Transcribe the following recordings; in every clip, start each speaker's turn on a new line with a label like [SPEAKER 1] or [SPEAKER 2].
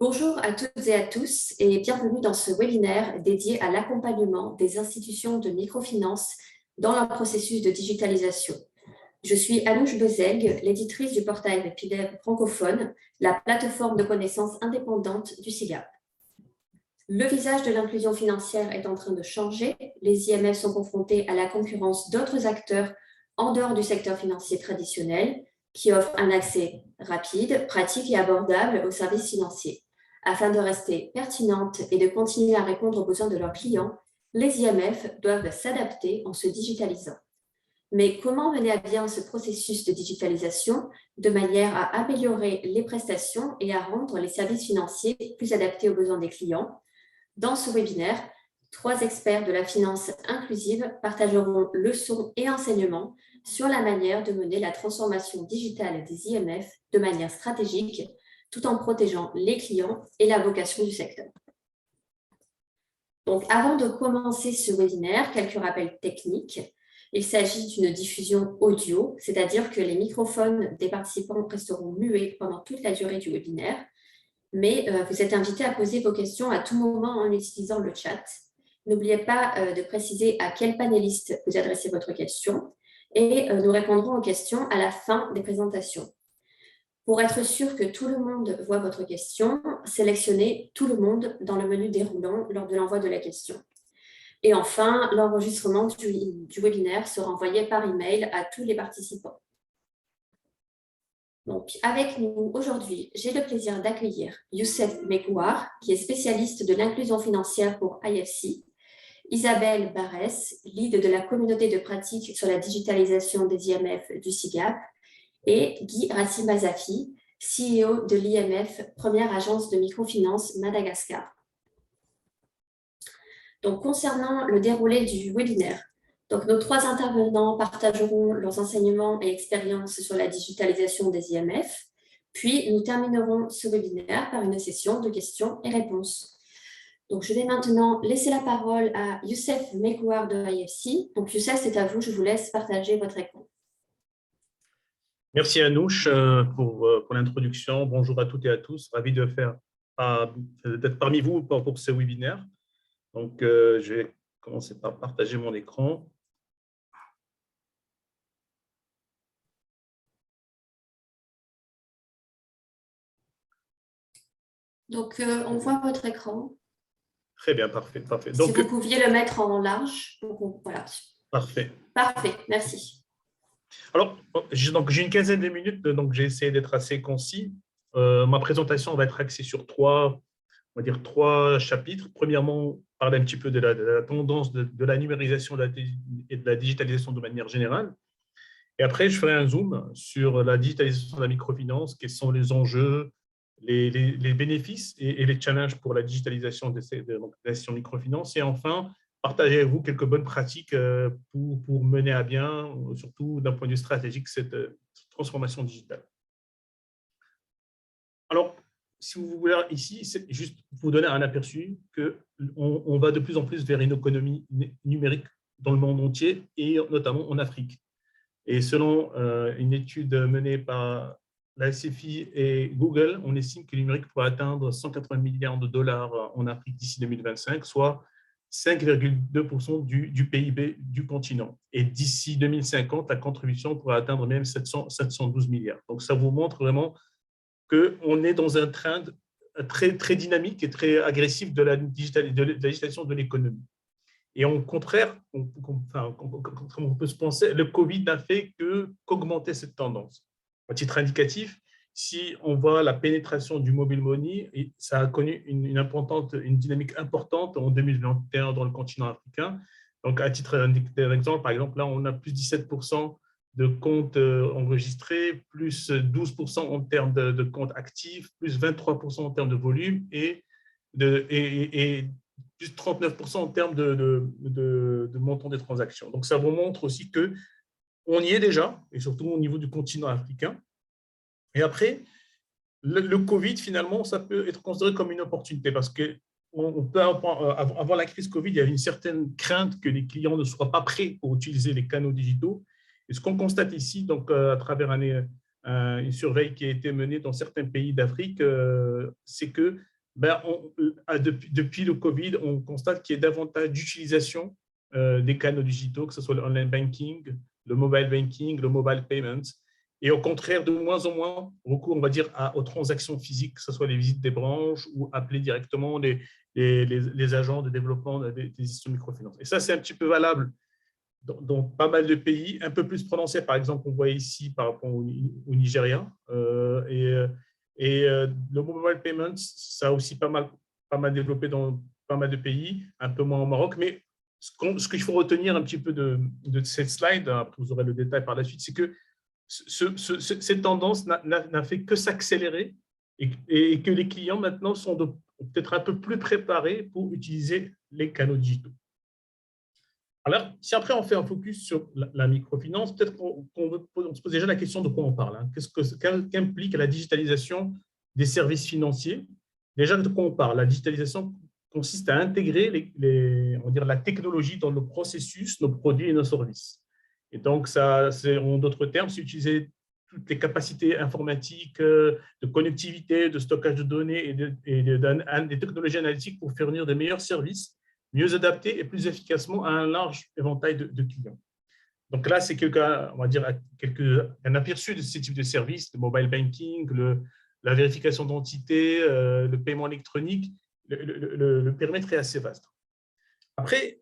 [SPEAKER 1] Bonjour à toutes et à tous et bienvenue dans ce webinaire dédié à l'accompagnement des institutions de microfinance dans leur processus de digitalisation. Je suis Anouche Bezeg, l'éditrice du portail PIDEV francophone, la plateforme de connaissances indépendante du SIGAP. Le visage de l'inclusion financière est en train de changer. Les IMF sont confrontés à la concurrence d'autres acteurs en dehors du secteur financier traditionnel qui offrent un accès rapide, pratique et abordable aux services financiers. Afin de rester pertinentes et de continuer à répondre aux besoins de leurs clients, les IMF doivent s'adapter en se digitalisant. Mais comment mener à bien ce processus de digitalisation de manière à améliorer les prestations et à rendre les services financiers plus adaptés aux besoins des clients? Dans ce webinaire, 3 experts de la finance inclusive partageront leçons et enseignements sur la manière de mener la transformation digitale des IMF de manière stratégique, tout en protégeant les clients et la vocation du secteur. Donc, avant de commencer ce webinaire, quelques rappels techniques. Il s'agit d'une diffusion audio, c'est-à-dire que les microphones des participants resteront muets pendant toute la durée du webinaire, mais vous êtes invités à poser vos questions à tout moment en utilisant le chat. N'oubliez pas de préciser à quel panéliste vous adressez votre question et nous répondrons aux questions à la fin des présentations. Pour être sûr que tout le monde voit votre question, sélectionnez tout le monde dans le menu déroulant lors de l'envoi de la question. Et enfin, l'enregistrement du webinaire sera envoyé par email à tous les participants. Donc, avec nous aujourd'hui, j'ai le plaisir d'accueillir Youssef Mekouar, qui est spécialiste de l'inclusion financière pour IFC, Isabelle Barès, lead de la communauté de pratique sur la digitalisation des IMF du SIGAP, et Guy Rassimazafi, CEO de l'IMF, première agence de microfinance Madagascar. Donc, concernant le déroulé du webinaire, donc, nos 3 intervenants partageront leurs enseignements et expériences sur la digitalisation des IMF, puis nous terminerons ce webinaire par une session de questions et réponses. Donc, je vais maintenant laisser la parole à Youssef Mekouar de IFC. Donc, Youssef, c'est à vous, je vous laisse partager votre écran.
[SPEAKER 2] Merci Anouche pour l'introduction. Bonjour à toutes et à tous. Ravi d'être parmi vous pour ce webinaire. Donc, je vais commencer par partager mon écran.
[SPEAKER 1] Donc, on voit votre écran.
[SPEAKER 2] Très bien, parfait.
[SPEAKER 1] Donc, si vous pouviez le mettre en large. Voilà.
[SPEAKER 2] Parfait.
[SPEAKER 1] Parfait, merci.
[SPEAKER 2] Alors, j'ai une quinzaine de minutes, donc j'ai essayé d'être assez concis. Ma présentation va être axée sur 3 chapitres. Premièrement, parler un petit peu de la tendance de la numérisation et de la digitalisation de manière générale. Et après, je ferai un zoom sur la digitalisation de la microfinance, quels sont les enjeux, les bénéfices et les challenges pour la digitalisation de l'institution microfinance. Et enfin, partager avec vous quelques bonnes pratiques pour mener à bien, surtout d'un point de vue stratégique, cette transformation digitale. Alors, si vous voulez, ici, c'est juste pour vous donner un aperçu qu'on va de plus en plus vers une économie numérique dans le monde entier et notamment en Afrique. Et selon une étude menée par la SFI et Google, on estime que le numérique pourrait atteindre 180 milliards de dollars en Afrique d'ici 2025, soit 5,2% du PIB du continent. Et d'ici 2050, la contribution pourrait atteindre même 712 milliards. Donc, ça vous montre vraiment qu'on est dans un trend très, très dynamique et très agressif de la digitalisation de l'économie. Et au contraire, comme on peut se penser, le Covid n'a fait qu'augmenter cette tendance. À titre indicatif, si on voit la pénétration du mobile money, ça a connu une dynamique importante en 2021 dans le continent africain. Donc, à titre d'exemple, par exemple, là, on a plus 17% de comptes enregistrés, plus 12% en termes de comptes actifs, plus 23% en termes de volume et plus 39% en termes de montant des transactions. Donc, ça vous montre aussi qu'on y est déjà, et surtout au niveau du continent africain. Et après, le Covid, finalement, ça peut être considéré comme une opportunité parce que avant la crise Covid, il y avait une certaine crainte que les clients ne soient pas prêts pour utiliser les canaux digitaux. Et ce qu'on constate ici, donc, à travers une surveille qui a été menée dans certains pays d'Afrique, c'est que Depuis le Covid, on constate qu'il y a davantage d'utilisation des canaux digitaux, que ce soit le online banking, le mobile payment, et au contraire, de moins en moins recours, on va dire, aux transactions physiques, que ce soit les visites des branches ou appeler directement les agents de développement des institutions de microfinance. Et ça, c'est un petit peu valable dans pas mal de pays, un peu plus prononcé, par exemple, on voit ici par rapport au Nigeria. Le mobile payment, ça a aussi pas mal développé dans pas mal de pays, un peu moins au Maroc. Mais ce qu'il faut retenir un petit peu de cette slide, après vous aurez le détail par la suite, c'est que cette tendance n'a fait que s'accélérer et que les clients maintenant sont peut-être un peu plus préparés pour utiliser les canaux digitaux. Alors, si après on fait un focus sur la microfinance, peut-être qu'on se pose déjà la question de quoi on parle. Qu'implique la digitalisation des services financiers? Déjà, de quoi on parle? La digitalisation consiste à intégrer on va dire, la technologie dans nos processus, nos produits et nos services. Et donc, en d'autres termes, c'est utiliser toutes les capacités informatiques, de connectivité, de stockage de données et des technologies analytiques pour fournir de meilleurs services, mieux adaptés et plus efficacement à un large éventail de clients. Donc là, c'est on va dire, un aperçu de ces types de services, le mobile banking, la vérification d'identité, le paiement électronique. Le périmètre est assez vaste. Après,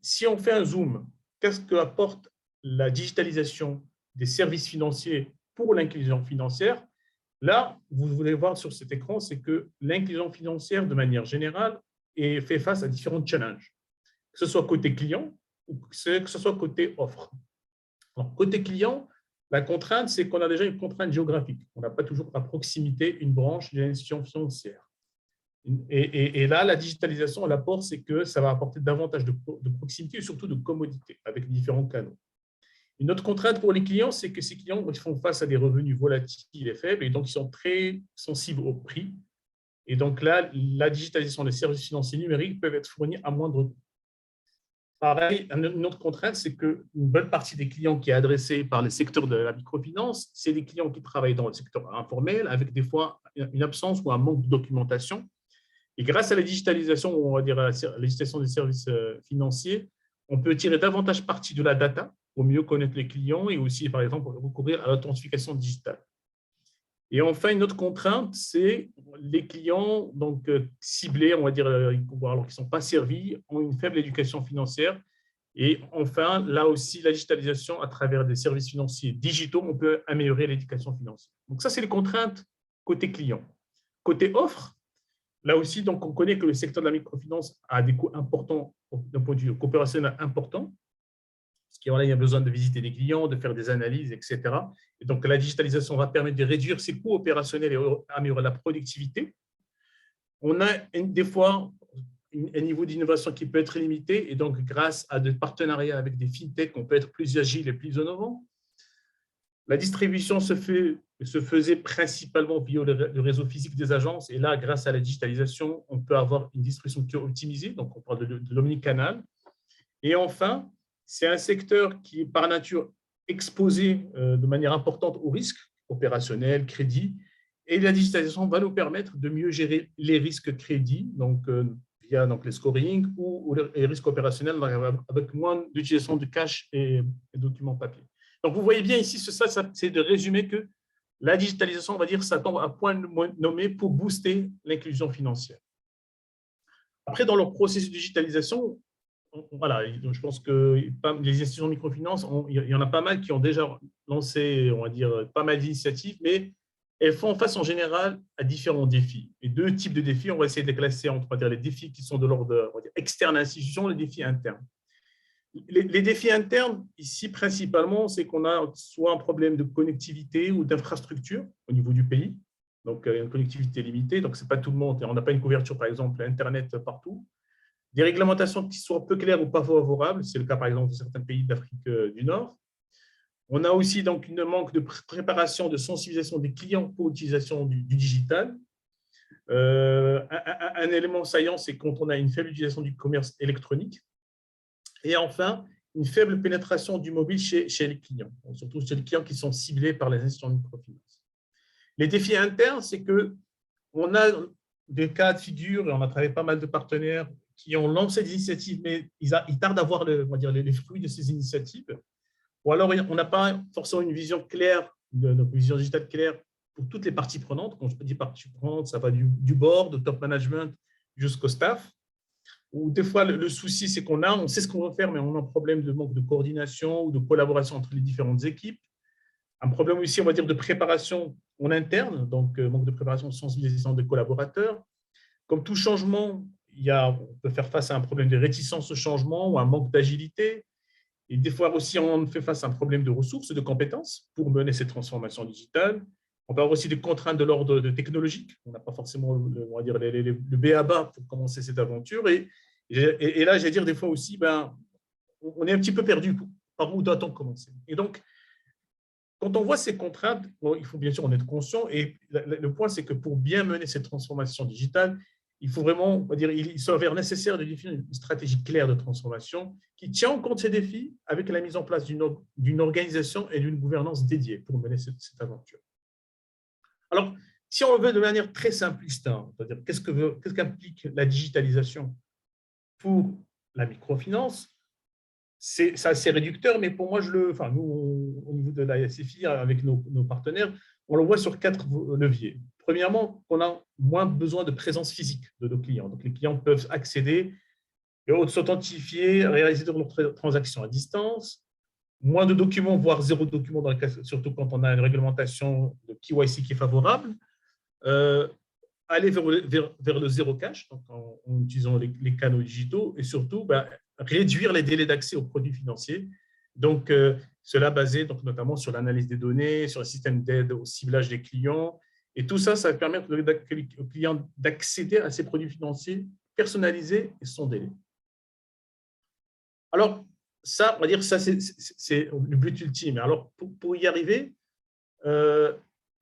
[SPEAKER 2] si on fait un zoom, qu'est-ce qu'apporte la digitalisation des services financiers pour l'inclusion financière? Là, vous voulez voir sur cet écran, c'est que l'inclusion financière, de manière générale, fait face à différents challenges, que ce soit côté client ou que ce soit côté offre. Alors, côté client, la contrainte, c'est qu'on a déjà une contrainte géographique. On n'a pas toujours à proximité une branche d'une institution financière. Et là, la digitalisation, l'apport, c'est que ça va apporter davantage de proximité et surtout de commodité avec différents canaux. Une autre contrainte pour les clients, c'est que ces clients font face à des revenus volatiles et faibles et donc ils sont très sensibles au prix. Et donc là, la digitalisation des services financiers numériques peuvent être fournis à moindre coût. Pareil, une autre contrainte, c'est qu'une bonne partie des clients qui est adressée par le secteur de la microfinance, c'est des clients qui travaillent dans le secteur informel avec des fois une absence ou un manque de documentation. Et grâce à la digitalisation, on va dire à la digitalisation des services financiers, on peut tirer davantage parti de la data pour mieux connaître les clients et aussi, par exemple, recourir à l'authentification digitale. Et enfin, une autre contrainte, c'est les clients donc, ciblés, on va dire, alors qu'ils ne sont pas servis, ont une faible éducation financière. Et enfin, là aussi, la digitalisation à travers des services financiers digitaux, on peut améliorer l'éducation financière. Donc ça, c'est les contraintes côté client. Côté offre, là aussi, donc, on connaît que le secteur de la microfinance a des coûts importants d'un point de vue opérationnel important. Parce qu'il y a besoin de visiter des clients, de faire des analyses, etc. Et donc, la digitalisation va permettre de réduire ces coûts opérationnels et améliorer la productivité. On a des fois un niveau d'innovation qui peut être limité et donc, grâce à des partenariats avec des fintechs, on peut être plus agile et plus innovant. La distribution se faisait principalement via le réseau physique des agences. Et là, grâce à la digitalisation, on peut avoir une distribution qui est optimisée. Donc, on parle de l'omnicanal. Et enfin, c'est un secteur qui est par nature exposé de manière importante aux risques opérationnels, crédits. Et la digitalisation va nous permettre de mieux gérer les risques crédits, donc via les scoring ou les risques opérationnels avec moins d'utilisation de cash et documents papier. Donc, vous voyez bien ici, ça c'est de résumer que la digitalisation, on va dire, ça tombe à point nommé pour booster l'inclusion financière. Après, dans leur processus de digitalisation, voilà, je pense que les institutions de microfinance, il y en a pas mal qui ont déjà lancé, on va dire, pas mal d'initiatives, mais elles font face en général à différents défis. Et deux types de défis, on va essayer de les classer entre, on va dire, les défis qui sont de l'ordre externe à l'institution, les défis internes. Les défis internes, ici, principalement, c'est qu'on a soit un problème de connectivité ou d'infrastructure au niveau du pays, donc une connectivité limitée, donc ce n'est pas tout le monde, on n'a pas une couverture, par exemple, Internet partout. Des réglementations qui soient peu claires ou pas favorables, c'est le cas, par exemple, de certains pays d'Afrique du Nord. On a aussi donc une manque de préparation, de sensibilisation des clients pour l'utilisation du digital. Un élément saillant, c'est quand on a une faible utilisation du commerce électronique. Et enfin, une faible pénétration du mobile chez les clients, surtout chez les clients qui sont ciblés par les institutions de microfinance. Les défis internes, c'est qu'on a des cas de figure, et on a travaillé pas mal de partenaires qui ont lancé des initiatives, mais ils tardent à voir on va dire, les fruits de ces initiatives. Ou alors, on n'a pas forcément une vision claire, une vision digitale claire pour toutes les parties prenantes. Quand je dis parties prenantes, ça va du board, au top management jusqu'au staff. Ou des fois, le souci, c'est on sait ce qu'on veut faire, mais on a un problème de manque de coordination ou de collaboration entre les différentes équipes. Un problème aussi, on va dire, de préparation en interne, donc manque de préparation, sensibilisation des collaborateurs. Comme tout changement, on peut faire face à un problème de réticence au changement ou un manque d'agilité. Et des fois aussi, on fait face à un problème de ressources, de compétences pour mener cette transformation digitale. On peut avoir aussi des contraintes de l'ordre technologique. On n'a pas forcément, on va dire, le b.a.-ba pour commencer cette aventure. Et là, j'allais dire des fois aussi, on est un petit peu perdu. Par où doit-on commencer? Et donc, quand on voit ces contraintes, il faut bien sûr en être conscient. Et le point, c'est que pour bien mener cette transformation digitale, il faut vraiment, on va dire, il s'avère nécessaire de définir une stratégie claire de transformation qui tient en compte ces défis avec la mise en place d'une organisation et d'une gouvernance dédiée pour mener cette aventure. Alors, si on le veut de manière très simpliste, c'est-à-dire qu'est-ce qu'implique la digitalisation pour la microfinance? C'est assez réducteur, mais pour moi, nous, au niveau de la SFI, avec nos partenaires, on le voit sur 4 leviers. Premièrement, on a moins besoin de présence physique de nos clients. Donc, les clients peuvent accéder et s'authentifier, réaliser leurs transactions à distance, moins de documents, voire 0 document, surtout quand on a une réglementation de KYC qui est favorable. Aller vers le zéro cash, donc en utilisant les canaux digitaux, et surtout réduire les délais d'accès aux produits financiers. Donc, cela basé donc, notamment sur l'analyse des données, sur le système d'aide au ciblage des clients. Et tout ça, ça va permettre aux clients d'accéder à ces produits financiers personnalisés et sans délai. Alors, ça, on va dire, ça c'est le but ultime. Alors, pour y arriver,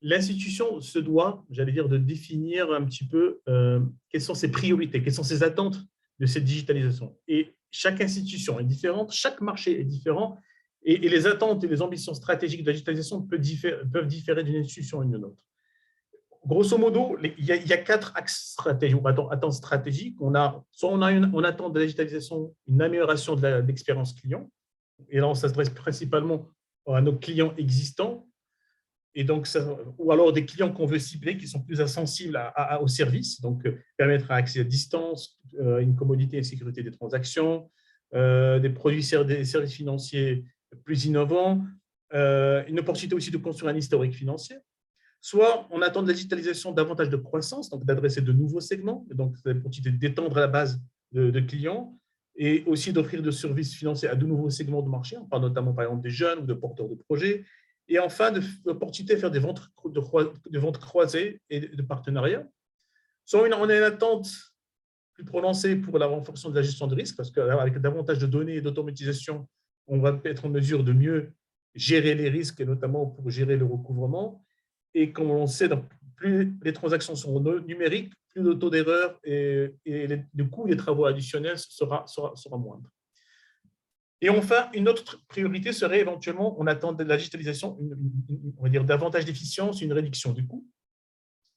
[SPEAKER 2] l'institution se doit, j'allais dire, de définir un petit peu quelles sont ses priorités, quelles sont ses attentes de cette digitalisation. Et chaque institution est différente, chaque marché est différent, et les attentes et les ambitions stratégiques de la digitalisation peuvent différer d'une institution à une autre. Grosso modo, il y a 4 axes stratégiques, ou attentes stratégiques. On attend de la digitalisation une amélioration de l'expérience client, et là, on s'adresse principalement à nos clients existants, et donc ou alors des clients qu'on veut cibler qui sont plus sensibles au service, donc permettre un accès à distance, une commodité et sécurité des transactions, des services financiers plus innovants, une opportunité aussi de construire un historique financier. Soit on attend de la digitalisation davantage de croissance, donc d'adresser de nouveaux segments, donc l'opportunité d'étendre la base de clients et aussi d'offrir des services financiers à de nouveaux segments de marché. On parle notamment par exemple des jeunes ou de porteurs de projets. Et enfin, l'opportunité de faire des ventes croisées et de partenariats. Soit on a une attente plus prononcée pour la renforcement de la gestion de risque, parce qu'avec davantage de données et d'automatisation, on va être en mesure de mieux gérer les risques, et notamment pour gérer le recouvrement. Et comme on sait, plus les transactions sont numériques, plus le taux d'erreur et le coût des travaux additionnels sera moindre. Et enfin, une autre priorité serait éventuellement, on attend de la digitalisation, on va dire davantage d'efficience, une réduction du coût,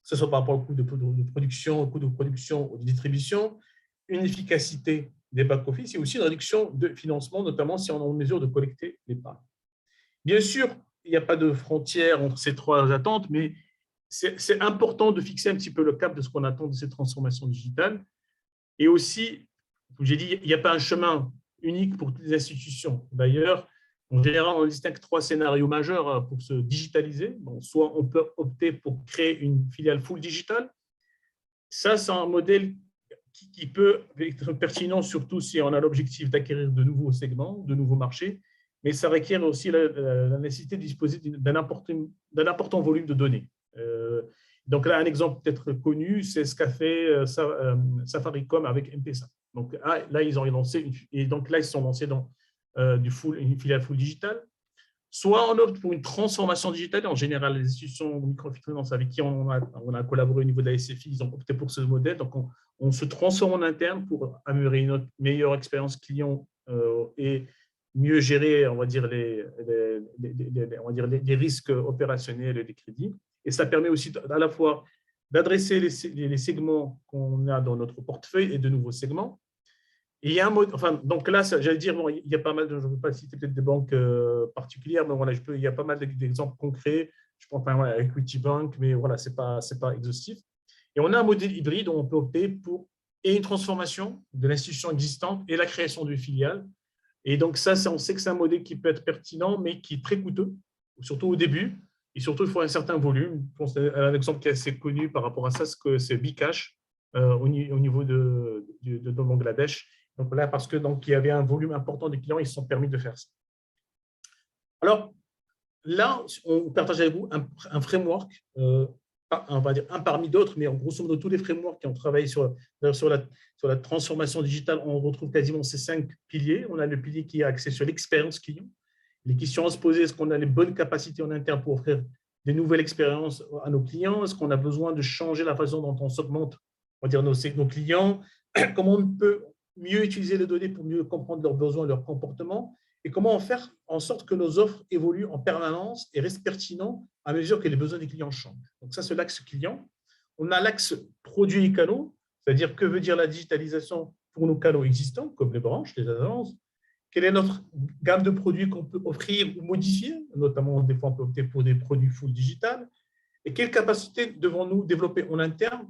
[SPEAKER 2] que ce soit par rapport au coût de production, au coût de production ou de distribution, une efficacité des back-office et aussi une réduction de financement, notamment si on est en mesure de collecter l'épargne. Bien sûr, il n'y a pas de frontière entre ces 3 attentes, mais c'est important de fixer un petit peu le cap de ce qu'on attend de ces transformations digitales. Et aussi, comme j'ai dit, il n'y a pas un chemin unique pour toutes les institutions. D'ailleurs, en général, on distingue 3 scénarios majeurs pour se digitaliser. Bon, soit on peut opter pour créer une filiale full digital. Ça, c'est un modèle qui peut être pertinent, surtout si on a l'objectif d'acquérir de nouveaux segments, de nouveaux marchés, mais ça requiert aussi la nécessité de disposer d'un important volume de données. Donc là, un exemple peut-être connu, c'est ce qu'a fait Safaricom avec M-Pesa. Donc là, ils ont lancé, et donc là, ils se sont lancés dans une filiale full digitale. Soit on opte pour une transformation digitale. En général, les institutions de microfinance avec qui on a collaboré au niveau de la SFI, ils ont opté pour ce modèle. Donc, on se transforme en interne pour améliorer une meilleure expérience client et mieux gérer, on va dire, les risques opérationnels et les crédits. Et ça permet aussi à la fois d'adresser les segments qu'on a dans notre portefeuille et de nouveaux segments. Et il y a un mode, enfin, donc là, j'allais dire, bon, il y a pas mal, je ne veux pas citer peut-être des banques particulières, mais voilà, il y a pas mal d'exemples concrets. Je pense enfin, voilà, Equity Bank, mais voilà, ce n'est pas exhaustif. Et on a un modèle hybride où on peut opter pour et une transformation de l'institution existante et la création de filiales. Et donc, ça, on sait que c'est un modèle qui peut être pertinent, mais qui est très coûteux, surtout au début. Et surtout, il faut un certain volume. Je pense à un exemple qui est assez connu par rapport à ça, c'est Bcash au niveau de Bangladesh. Donc là, parce que donc, il y avait un volume important de clients, ils se sont permis de faire ça. Alors, là, on partage avec vous un framework, on va dire un parmi d'autres, mais en grosso modo, tous les frameworks qui ont travaillé sur la transformation digitale, on retrouve quasiment ces 5 piliers. On a le pilier qui est axé sur l'expérience client. Les questions à se poser, est-ce qu'on a les bonnes capacités en interne pour offrir des nouvelles expériences à nos clients? Est-ce qu'on a besoin de changer la façon dont on segmente, on va dire, nos clients? Comment on peut mieux utiliser les données pour mieux comprendre leurs besoins, leurs comportements? Et comment faire en sorte que nos offres évoluent en permanence et restent pertinentes à mesure que les besoins des clients changent. Donc ça, c'est l'axe client. On a l'axe produits et canaux, c'est-à-dire que veut dire la digitalisation pour nos canaux existants, comme les branches, les agences. Quelle est notre gamme de produits qu'on peut offrir ou modifier, notamment des fois on peut opter pour des produits full digital. Et quelles capacités devons-nous développer en interne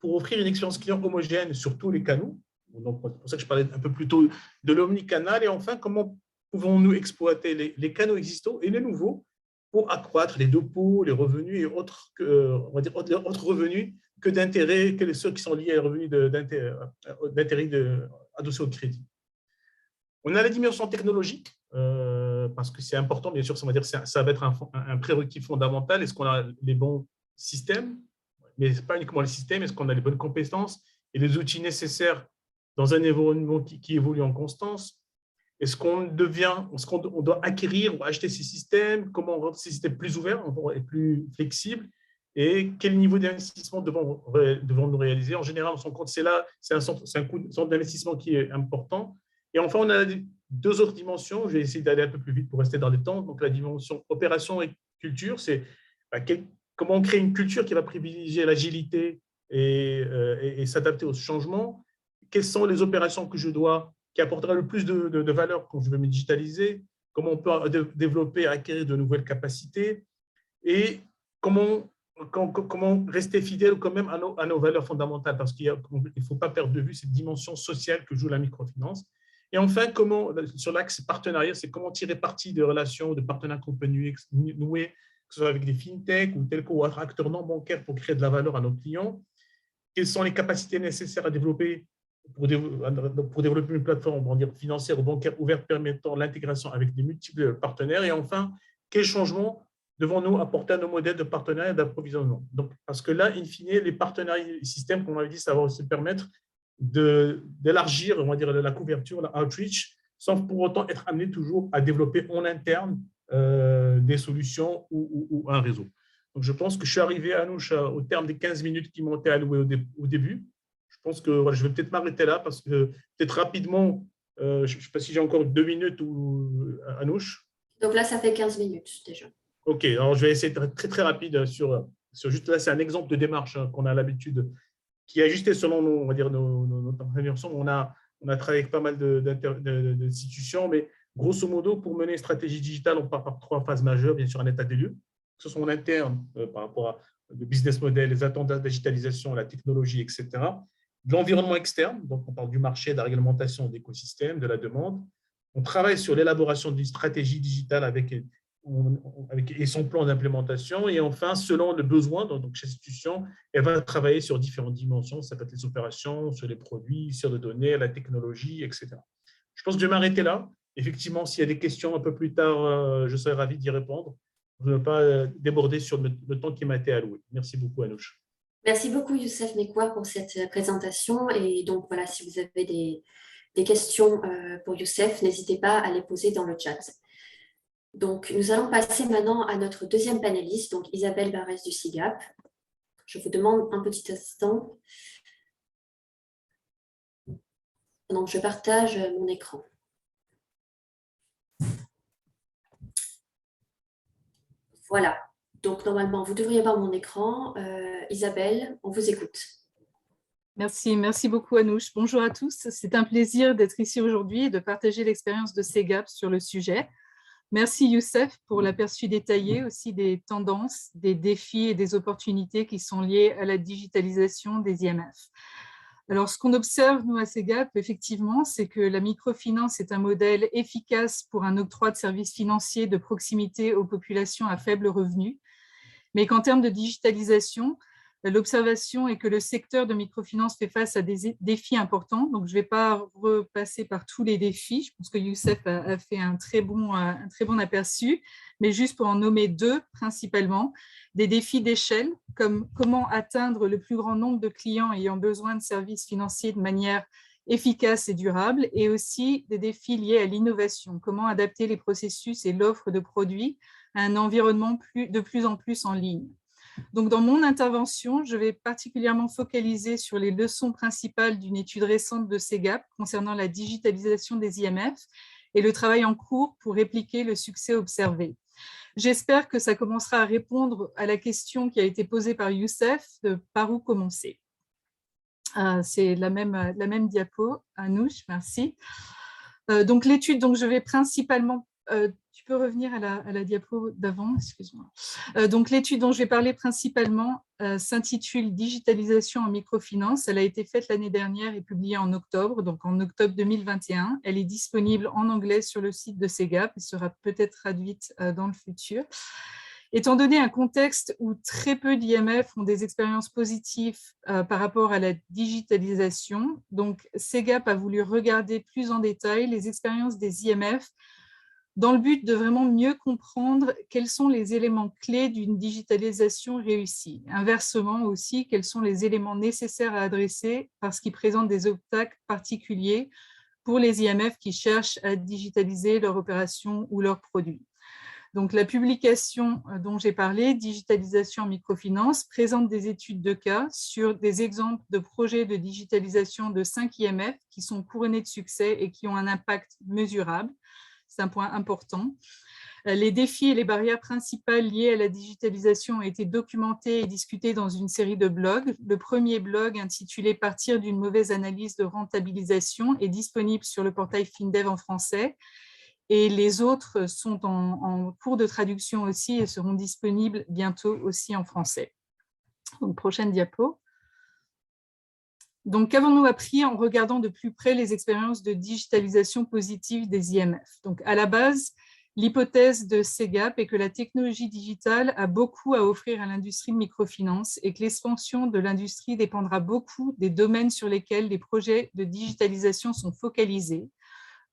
[SPEAKER 2] pour offrir une expérience client homogène sur tous les canaux? Donc, c'est pour ça que je parlais un peu plus tôt de l'omnicanal. Et enfin, comment pouvons-nous exploiter les canaux existants et les nouveaux pour accroître les dépôts, les revenus et autres, on va dire, autres revenus que d'intérêts, que ceux qui sont liés à revenus d'intérêt adossés au crédit. On a la dimension technologique, parce que c'est important, bien sûr, ça va être un prérequis fondamental. Est-ce qu'on a les bons systèmes? Mais ce n'est pas uniquement les systèmes, est-ce qu'on a les bonnes compétences et les outils nécessaires dans un environnement qui évolue en constance? Est-ce qu'on doit acquérir ou acheter ces systèmes? Comment rendre ces systèmes plus ouverts et plus flexibles? Et quel niveau d'investissement devons-nous réaliser? En général, on se rend compte que c'est un centre d'investissement qui est important. Et enfin, on a 2 autres dimensions. Je vais essayer d'aller un peu plus vite pour rester dans les temps. Donc, la dimension opération et culture, c'est comment on crée une culture qui va privilégier l'agilité et s'adapter aux changements. Quelles sont les opérations qui apportera le plus de valeur quand je veux me digitaliser? Comment on peut développer et acquérir de nouvelles capacités? Et comment rester fidèle quand même à nos valeurs fondamentales, parce qu'il ne faut pas perdre de vue cette dimension sociale que joue la microfinance. Et enfin, sur l'axe partenariat, c'est comment tirer parti des relations, de partenariats qu'on peut nouer, que ce soit avec des fintechs ou telco ou autres acteurs non bancaires pour créer de la valeur à nos clients. Quelles sont les capacités nécessaires à développer pour développer une plateforme, on va dire, financière ou bancaire ouverte permettant l'intégration avec des multiples partenaires? Et enfin, quels changements devons-nous apporter à nos modèles de partenariat et d'approvisionnement? Donc, parce que là, in fine, les partenariats et les systèmes, comme on avait dit, ça va aussi permettre d'élargir, on va dire, la couverture, la outreach, sans pour autant être amené toujours à développer en interne des solutions ou un réseau. Donc, je pense que je suis arrivé, Anouche, au terme des 15 minutes qui m'ont été allouées au début. Je pense que voilà, je vais peut-être m'arrêter là parce que peut-être rapidement, je ne sais pas si j'ai encore 2 minutes ou Anouche.
[SPEAKER 1] Donc là, ça fait 15 minutes déjà.
[SPEAKER 2] OK, alors je vais essayer d'être très, très rapide sur juste là, c'est un exemple de démarche qu'on a l'habitude, qui est ajusté selon on va dire, notre intervention. On a travaillé avec pas mal d'institutions, mais grosso modo, pour mener une stratégie digitale, on part par 3 phases majeures, bien sûr, un état des lieux, que ce soit en interne par rapport à le business model, les attentes de la digitalisation, la technologie, etc. De l'environnement externe, donc on parle du marché, de la réglementation, de l'écosystème, de la demande. On travaille sur l'élaboration d'une stratégie digitale et son plan d'implémentation. Et enfin, selon le besoin, donc chaque institution, elle va travailler sur différentes dimensions. Ça peut être les opérations, sur les produits, sur les données, la technologie, etc. Je pense que je vais m'arrêter là. Effectivement, s'il y a des questions un peu plus tard, je serai ravi d'y répondre. Je ne veux pas déborder sur le temps qui m'a été alloué. Merci beaucoup, Anouche.
[SPEAKER 1] Merci beaucoup, Youssef Mekouar, pour cette présentation. Et donc, voilà, si vous avez des questions pour Youssef, n'hésitez pas à les poser dans le chat. Donc, nous allons passer maintenant à notre deuxième panéliste, donc Isabelle Barès du SIGAP. Je vous demande un petit instant. Donc, je partage mon écran. Voilà. Donc, normalement, vous devriez avoir mon écran. Isabelle, on vous écoute.
[SPEAKER 3] Merci beaucoup Anouche. Bonjour à tous, c'est un plaisir d'être ici aujourd'hui et de partager l'expérience de CEGAP sur le sujet. Merci Youssef pour l'aperçu détaillé aussi des tendances, des défis et des opportunités qui sont liés à la digitalisation des IMF. Alors, ce qu'on observe, nous, à CEGAP, effectivement, c'est que la microfinance est un modèle efficace pour un octroi de services financiers de proximité aux populations à faible revenu, mais qu'en termes de digitalisation, l'observation est que le secteur de microfinance fait face à des défis importants. Donc, je ne vais pas repasser par tous les défis. Je pense que Youssef a fait un très bon aperçu, mais juste pour en nommer deux principalement. Des défis d'échelle, comme comment atteindre le plus grand nombre de clients ayant besoin de services financiers de manière efficace et durable, et aussi des défis liés à l'innovation, comment adapter les processus et l'offre de produits à un environnement de plus en plus en ligne. Donc, dans mon intervention, je vais particulièrement focaliser sur les leçons principales d'une étude récente de CEGAP concernant la digitalisation des IMF et le travail en cours pour répliquer le succès observé. J'espère que ça commencera à répondre à la question qui a été posée par Youssef de par où commencer. C'est la même diapo, Anouche, merci. Donc, l'étude, je vais principalement... tu peux revenir à la diapo d'avant, excuse-moi. Donc, l'étude dont je vais parler principalement s'intitule « Digitalisation en microfinance ». Elle a été faite l'année dernière et publiée en octobre, donc en octobre 2021. Elle est disponible en anglais sur le site de CEGAP et sera peut-être traduite dans le futur. Étant donné un contexte où très peu d'IMF ont des expériences positives par rapport à la digitalisation, donc CEGAP a voulu regarder plus en détail les expériences des IMF dans le but de vraiment mieux comprendre quels sont les éléments clés d'une digitalisation réussie. Inversement aussi, quels sont les éléments nécessaires à adresser parce qu'ils présentent des obstacles particuliers pour les IMF qui cherchent à digitaliser leur opération ou leurs produits. Donc, la publication dont j'ai parlé, Digitalisation en microfinance, présente des études de cas sur des exemples de projets de digitalisation de 5 IMF qui sont couronnés de succès et qui ont un impact mesurable. C'est un point important. Les défis et les barrières principales liées à la digitalisation ont été documentés et discutés dans une série de blogs. Le premier blog, intitulé « Partir d'une mauvaise analyse de rentabilisation », est disponible sur le portail FinDev en français. Et les autres sont en cours de traduction aussi et seront disponibles bientôt aussi en français. Donc, prochaine diapo. Donc, qu'avons-nous appris en regardant de plus près les expériences de digitalisation positive des IMF? Donc, à la base, l'hypothèse de CEGAP est que la technologie digitale a beaucoup à offrir à l'industrie de microfinance et que l'expansion de l'industrie dépendra beaucoup des domaines sur lesquels les projets de digitalisation sont focalisés,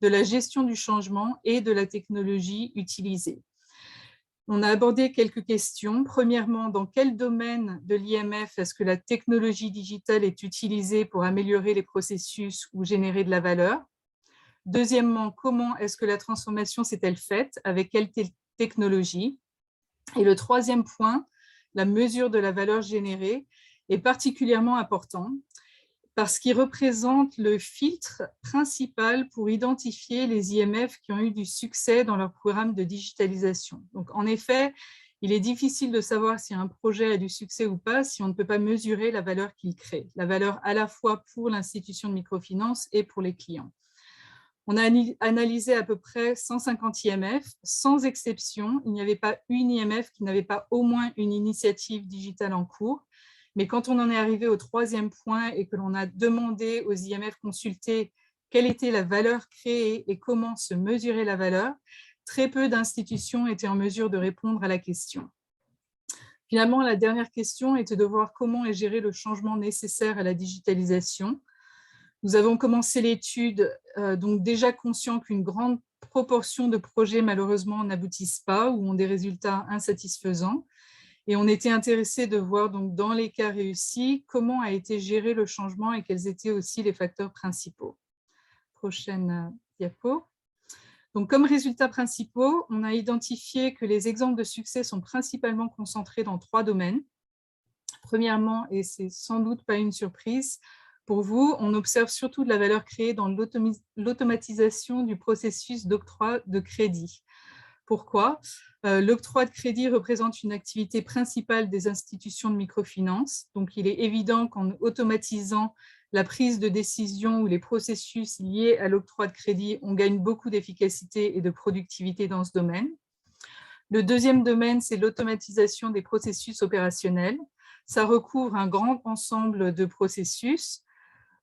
[SPEAKER 3] de la gestion du changement et de la technologie utilisée. On a abordé quelques questions. Premièrement, dans quel domaine de l'IMF est-ce que la technologie digitale est utilisée pour améliorer les processus ou générer de la valeur? Deuxièmement, comment est-ce que la transformation s'est-elle faite? Avec quelle technologie? Et le troisième point, la mesure de la valeur générée, est particulièrement important parce qu'il représente le filtre principal pour identifier les IMF qui ont eu du succès dans leur programme de digitalisation. Donc, en effet, il est difficile de savoir si un projet a du succès ou pas si on ne peut pas mesurer la valeur qu'il crée, la valeur à la fois pour l'institution de microfinance et pour les clients. On a analysé à peu près 150 IMF, sans exception. Il n'y avait pas une IMF qui n'avait pas au moins une initiative digitale en cours. Mais quand on en est arrivé au troisième point et que l'on a demandé aux IMF consultés quelle était la valeur créée et comment se mesurer la valeur, très peu d'institutions étaient en mesure de répondre à la question. Finalement, la dernière question était de voir comment est géré le changement nécessaire à la digitalisation. Nous avons commencé l'étude, donc déjà conscient qu'une grande proportion de projets malheureusement n'aboutissent pas ou ont des résultats insatisfaisants. Et on était intéressé de voir donc dans les cas réussis comment a été géré le changement et quels étaient aussi les facteurs principaux. Prochaine diapo. Donc, comme résultats principaux, on a identifié que les exemples de succès sont principalement concentrés dans 3 domaines. Premièrement, et c'est sans doute pas une surprise pour vous, on observe surtout de la valeur créée dans l'automatisation du processus d'octroi de crédit. Pourquoi? L'octroi de crédit représente une activité principale des institutions de microfinance. Donc, il est évident qu'en automatisant la prise de décision ou les processus liés à l'octroi de crédit, on gagne beaucoup d'efficacité et de productivité dans ce domaine. Le deuxième domaine, c'est l'automatisation des processus opérationnels. Ça recouvre un grand ensemble de processus.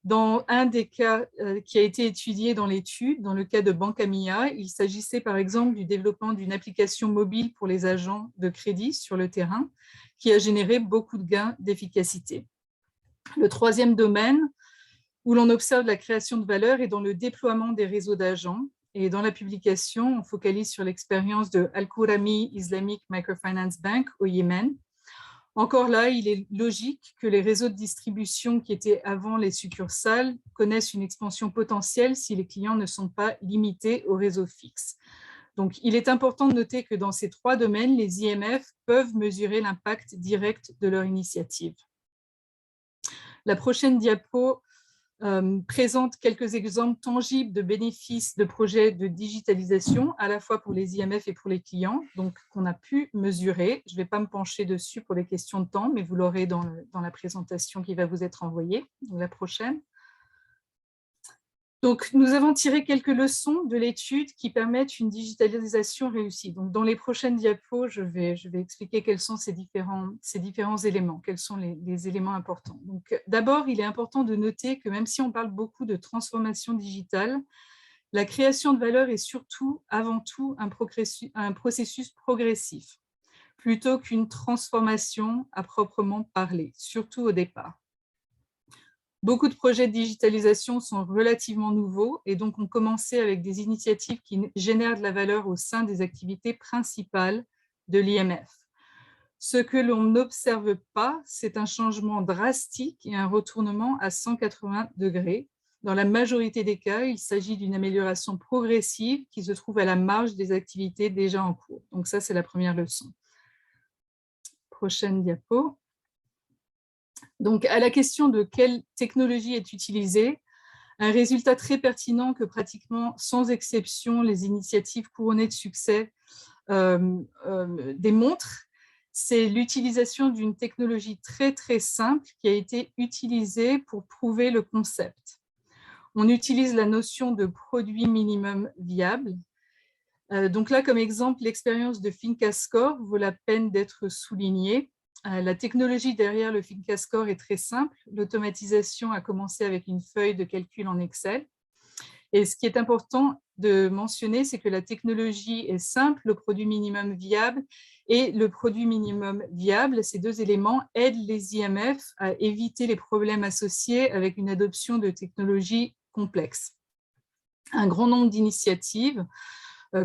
[SPEAKER 3] Dans un des cas qui a été étudié dans l'étude, dans le cas de Bancamia, il s'agissait par exemple du développement d'une application mobile pour les agents de crédit sur le terrain, qui a généré beaucoup de gains d'efficacité. Le troisième domaine où l'on observe la création de valeur est dans le déploiement des réseaux d'agents. Et dans la publication, on focalise sur l'expérience de Al-Kourami Islamic Microfinance Bank au Yémen. Encore là, il est logique que les réseaux de distribution qui étaient avant les succursales connaissent une expansion potentielle si les clients ne sont pas limités au réseau fixe. Donc, il est important de noter que dans ces trois domaines, les IMF peuvent mesurer l'impact direct de leur initiative. La prochaine diapo présente quelques exemples tangibles de bénéfices de projets de digitalisation, à la fois pour les IMF et pour les clients, donc qu'on a pu mesurer. Je ne vais pas me pencher dessus pour les questions de temps, mais vous l'aurez dans la présentation qui va vous être envoyée, la prochaine. Donc, nous avons tiré quelques leçons de l'étude qui permettent une digitalisation réussie. Donc, dans les prochaines diapos, je vais expliquer quels sont ces différents éléments, quels sont les éléments importants. Donc, d'abord, il est important de noter que même si on parle beaucoup de transformation digitale, la création de valeur est surtout, avant tout, un processus progressif, plutôt qu'une transformation à proprement parler, surtout au départ. Beaucoup de projets de digitalisation sont relativement nouveaux et donc ont commencé avec des initiatives qui génèrent de la valeur au sein des activités principales de l'IMF. Ce que l'on n'observe pas, c'est un changement drastique et un retournement à 180 degrés. Dans la majorité des cas, il s'agit d'une amélioration progressive qui se trouve à la marge des activités déjà en cours. Donc ça, c'est la première leçon. Prochaine diapo. Donc, à la question de quelle technologie est utilisée, un résultat très pertinent que pratiquement sans exception, les initiatives couronnées de succès démontrent, c'est l'utilisation d'une technologie très, très simple qui a été utilisée pour prouver le concept. On utilise la notion de produit minimum viable. Donc là, comme exemple, l'expérience de FincaScore vaut la peine d'être soulignée. La technologie derrière le FincaScore est très simple. L'automatisation a commencé avec une feuille de calcul en Excel. Et ce qui est important de mentionner, c'est que la technologie est simple, le produit minimum viable et le produit minimum viable, ces deux éléments aident les IMF à éviter les problèmes associés avec une adoption de technologies complexes. Un grand nombre d'initiatives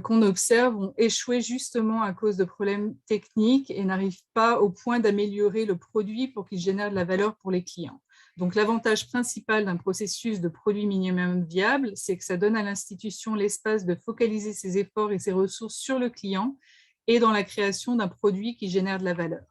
[SPEAKER 3] qu'on observe ont échoué justement à cause de problèmes techniques et n'arrivent pas au point d'améliorer le produit pour qu'il génère de la valeur pour les clients. Donc, l'avantage principal d'un processus de produit minimum viable, c'est que ça donne à l'institution l'espace de focaliser ses efforts et ses ressources sur le client et dans la création d'un produit qui génère de la valeur.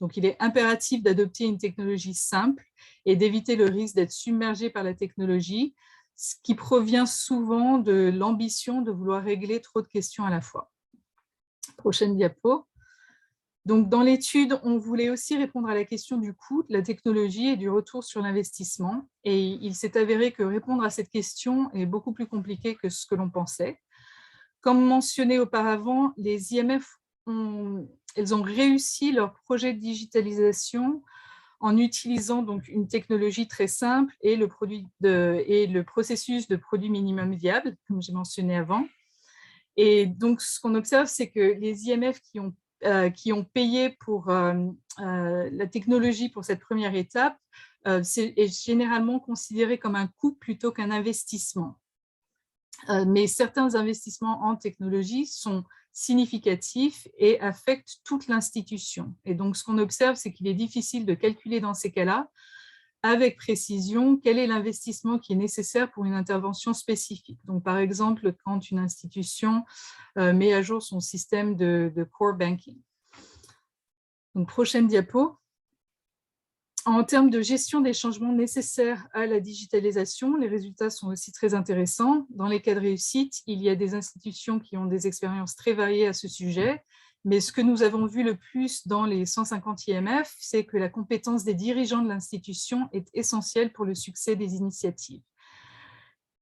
[SPEAKER 3] Donc, il est impératif d'adopter une technologie simple et d'éviter le risque d'être submergé par la technologie, ce qui provient souvent de l'ambition de vouloir régler trop de questions à la fois. Prochaine diapo. Donc, dans l'étude, on voulait aussi répondre à la question du coût de la technologie et du retour sur l'investissement. Et il s'est avéré que répondre à cette question est beaucoup plus compliqué que ce que l'on pensait. Comme mentionné auparavant, les IMF elles ont réussi leur projet de digitalisation en utilisant donc une technologie très simple et le processus de produit minimum viable, comme j'ai mentionné avant. Et donc, ce qu'on observe, c'est que les IMF qui ont payé pour la technologie pour cette première étape est généralement considéré comme un coût plutôt qu'un investissement. Mais certains investissements en technologie sont significatifs et affectent toute l'institution. Et donc, ce qu'on observe, c'est qu'il est difficile de calculer dans ces cas-là, avec précision, quel est l'investissement qui est nécessaire pour une intervention spécifique. Donc, par exemple, quand une institution met à jour son système de core banking. Donc, prochaine diapo. En termes de gestion des changements nécessaires à la digitalisation, les résultats sont aussi très intéressants. Dans les cas de réussite, il y a des institutions qui ont des expériences très variées à ce sujet, mais ce que nous avons vu le plus dans les 150 IMF, c'est que la compétence des dirigeants de l'institution est essentielle pour le succès des initiatives.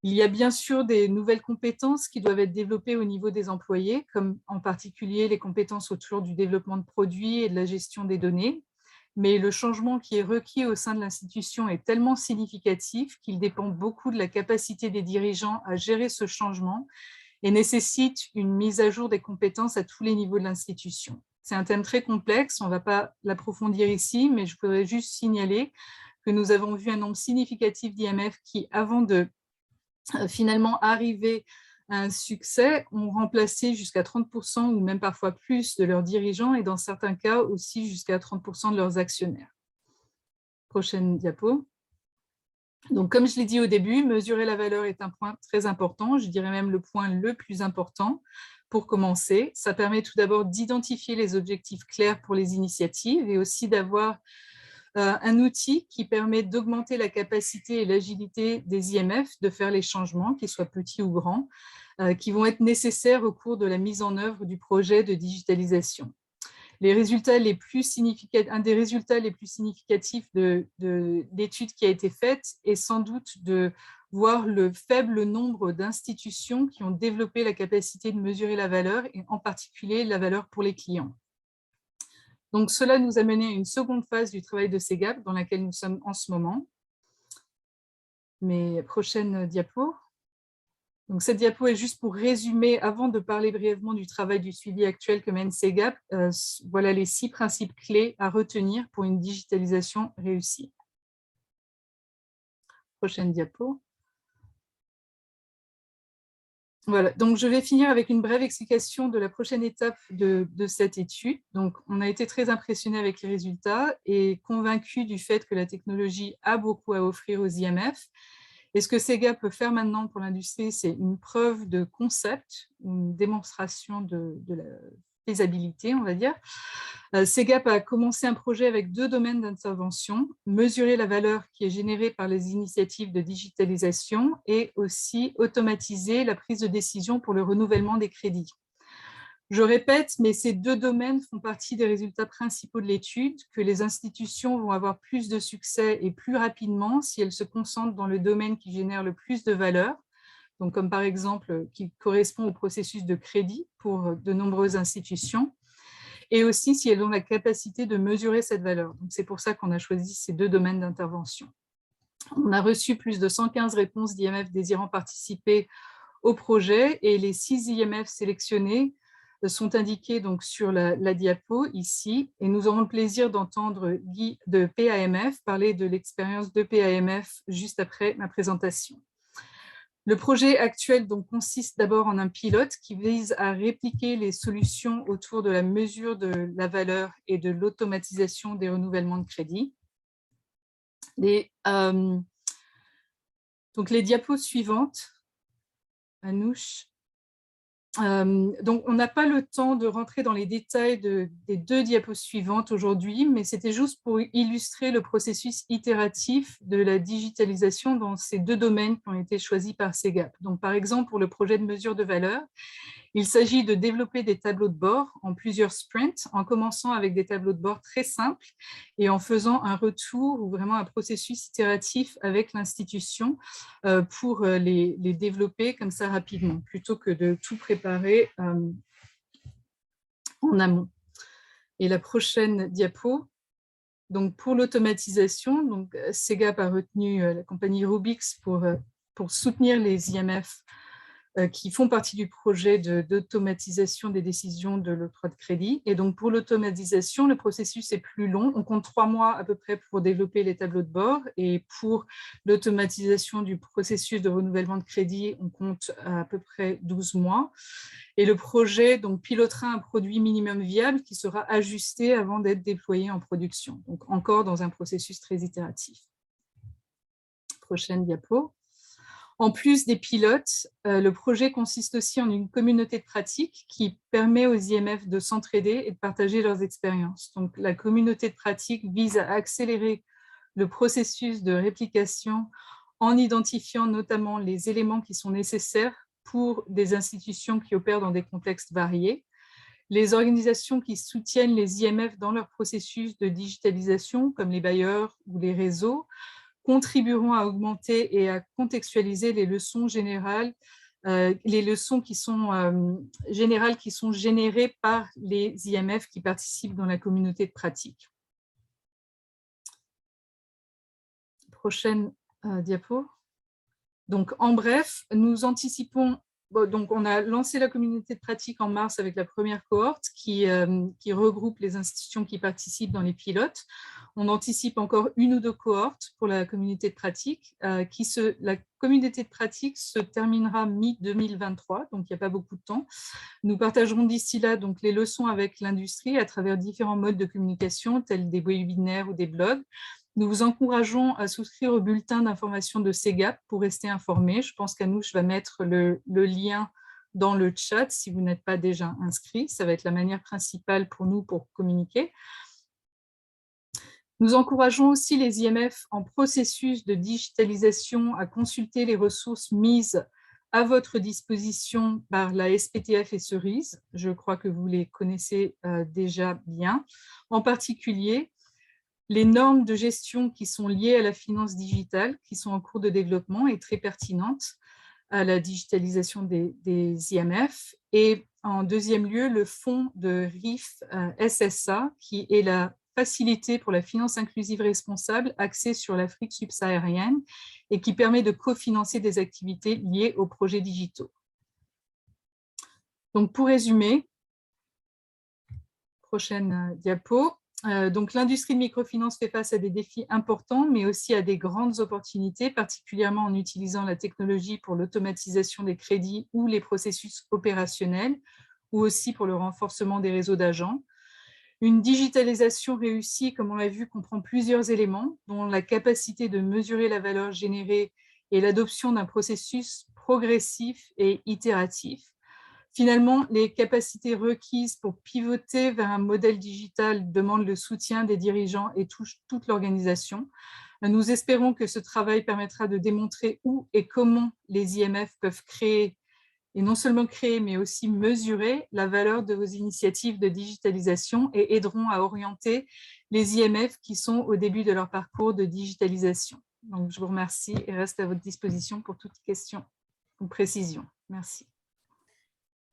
[SPEAKER 3] Il y a bien sûr des nouvelles compétences qui doivent être développées au niveau des employés, comme en particulier les compétences autour du développement de produits et de la gestion des données. Mais le changement qui est requis au sein de l'institution est tellement significatif qu'il dépend beaucoup de la capacité des dirigeants à gérer ce changement et nécessite une mise à jour des compétences à tous les niveaux de l'institution. C'est un thème très complexe, on ne va pas l'approfondir ici, mais je voudrais juste signaler que nous avons vu un nombre significatif d'IMF qui, avant de finalement arriver à un succès, ont remplacé jusqu'à 30% ou même parfois plus de leurs dirigeants et dans certains cas aussi jusqu'à 30% de leurs actionnaires. Prochaine diapo. Donc, comme je l'ai dit au début, mesurer la valeur est un point très important, je dirais même le point le plus important pour commencer. Ça permet tout d'abord d'identifier les objectifs clairs pour les initiatives et aussi d'avoir un outil qui permet d'augmenter la capacité et l'agilité des IMF de faire les changements, qu'ils soient petits ou grands, qui vont être nécessaires au cours de la mise en œuvre du projet de digitalisation. Un des résultats les plus significatifs de l'étude qui a été faite est sans doute de voir le faible nombre d'institutions qui ont développé la capacité de mesurer la valeur, et en particulier la valeur pour les clients. Donc, cela nous a mené à une seconde phase du travail de SEGAP dans laquelle nous sommes en ce moment. Mais prochaine diapo. Donc, cette diapo est juste pour résumer, avant de parler brièvement du travail du suivi actuel que mène SEGAP, voilà les 6 principes clés à retenir pour une digitalisation réussie. Prochaine diapo. Voilà, donc je vais finir avec une brève explication de la prochaine étape de cette étude. Donc, on a été très impressionnés avec les résultats et convaincus du fait que la technologie a beaucoup à offrir aux IMF. Et ce que SEGAP peut faire maintenant pour l'industrie, c'est une preuve de concept, une démonstration de la faisabilité, on va dire. SEGAP a commencé un projet avec 2 domaines d'intervention, mesurer la valeur qui est générée par les initiatives de digitalisation et aussi automatiser la prise de décision pour le renouvellement des crédits. Je répète, mais ces 2 domaines font partie des résultats principaux de l'étude, que les institutions vont avoir plus de succès et plus rapidement si elles se concentrent dans le domaine qui génère le plus de valeur, donc comme par exemple qui correspond au processus de crédit pour de nombreuses institutions, et aussi si elles ont la capacité de mesurer cette valeur. C'est pour ça qu'on a choisi ces 2 domaines d'intervention. On a reçu plus de 115 réponses d'IMF désirant participer au projet et les 6 IMF sélectionnés sont indiqués donc sur la diapo ici, et nous aurons le plaisir d'entendre Guy de PAMF parler de l'expérience de PAMF juste après ma présentation. Le projet actuel donc, consiste d'abord en un pilote qui vise à répliquer les solutions autour de la mesure de la valeur et de l'automatisation des renouvellements de crédit. Donc les diapos suivantes, Anouche. Donc, on n'a pas le temps de rentrer dans les détails des 2 diapos suivantes aujourd'hui, mais c'était juste pour illustrer le processus itératif de la digitalisation dans ces 2 domaines qui ont été choisis par SEGAP. Donc, par exemple, pour le projet de mesure de valeur, il s'agit de développer des tableaux de bord en plusieurs sprints, en commençant avec des tableaux de bord très simples et en faisant un retour ou vraiment un processus itératif avec l'institution pour les développer comme ça rapidement, plutôt que de tout préparer en amont. Et la prochaine diapo, donc pour l'automatisation, donc SEGAP a retenu la compagnie Rubix pour soutenir les IMF qui font partie du projet d'automatisation des décisions de l'octroi de crédit. Et donc, pour l'automatisation, le processus est plus long. On compte 3 mois à peu près pour développer les tableaux de bord. Et pour l'automatisation du processus de renouvellement de crédit, on compte à peu près 12 mois. Et le projet donc, pilotera un produit minimum viable qui sera ajusté avant d'être déployé en production. Donc, encore dans un processus très itératif. Prochaine diapo. En plus des pilotes, le projet consiste aussi en une communauté de pratique qui permet aux IMF de s'entraider et de partager leurs expériences. Donc, la communauté de pratique vise à accélérer le processus de réplication en identifiant notamment les éléments qui sont nécessaires pour des institutions qui opèrent dans des contextes variés. Les organisations qui soutiennent les IMF dans leur processus de digitalisation, comme les bailleurs ou les réseaux, contribueront à augmenter et à contextualiser les leçons générales, qui sont générées par les IMF qui participent dans la communauté de pratique. Prochaine diapo. Donc, en bref, nous anticipons. Donc, on a lancé la communauté de pratique en mars avec la première cohorte qui regroupe les institutions qui participent dans les pilotes. On anticipe encore 1 ou 2 cohortes pour la communauté de pratique. La communauté de pratique se terminera mi-2023, donc il n'y a pas beaucoup de temps. Nous partagerons d'ici là donc, les leçons avec l'industrie à travers différents modes de communication, tels des webinaires ou des blogs. Nous vous encourageons à souscrire au bulletin d'information de CEGAP pour rester informés. Je pense qu'Anouche va mettre le lien dans le chat si vous n'êtes pas déjà inscrit. Ça va être la manière principale pour nous pour communiquer. Nous encourageons aussi les IMF en processus de digitalisation à consulter les ressources mises à votre disposition par la SPTF et Cerise. Je crois que vous les connaissez déjà bien. En particulier, les normes de gestion qui sont liées à la finance digitale, qui sont en cours de développement et très pertinentes à la digitalisation des IMF. Et en deuxième lieu, le fonds de RIF SSA, qui est la facilité pour la finance inclusive responsable axée sur l'Afrique subsaharienne et qui permet de cofinancer des activités liées aux projets digitaux. Donc, pour résumer, prochaine diapo. Donc, l'industrie de microfinance fait face à des défis importants, mais aussi à des grandes opportunités, particulièrement en utilisant la technologie pour l'automatisation des crédits ou les processus opérationnels, ou aussi pour le renforcement des réseaux d'agents. Une digitalisation réussie, comme on l'a vu, comprend plusieurs éléments, dont la capacité de mesurer la valeur générée et l'adoption d'un processus progressif et itératif. Finalement, les capacités requises pour pivoter vers un modèle digital demandent le soutien des dirigeants et touchent toute l'organisation. Nous espérons que ce travail permettra de démontrer où et comment les IMF peuvent créer, et non seulement créer, mais aussi mesurer la valeur de vos initiatives de digitalisation et aideront à orienter les IMF qui sont au début de leur parcours de digitalisation. Donc, je vous remercie et reste à votre disposition pour toute question ou précision. Merci.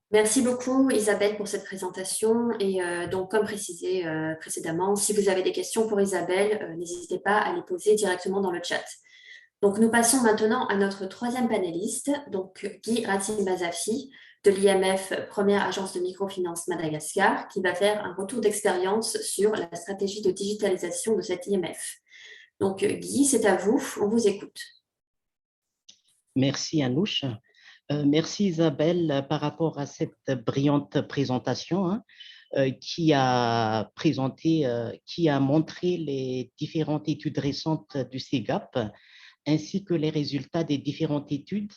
[SPEAKER 1] Merci beaucoup Isabelle pour cette présentation et donc comme précisé précédemment, si vous avez des questions pour Isabelle, n'hésitez pas à les poser directement dans le chat. Donc nous passons maintenant à notre troisième panéliste, donc Guy Ratimbazafi de l'IMF, première agence de microfinance Madagascar, qui va faire un retour d'expérience sur la stratégie de digitalisation de cette IMF. Donc Guy, c'est à vous, on vous écoute.
[SPEAKER 4] Merci Anouche. Merci Isabelle par rapport à cette brillante présentation qui a montré les différentes études récentes du CEGAP ainsi que les résultats des différentes études.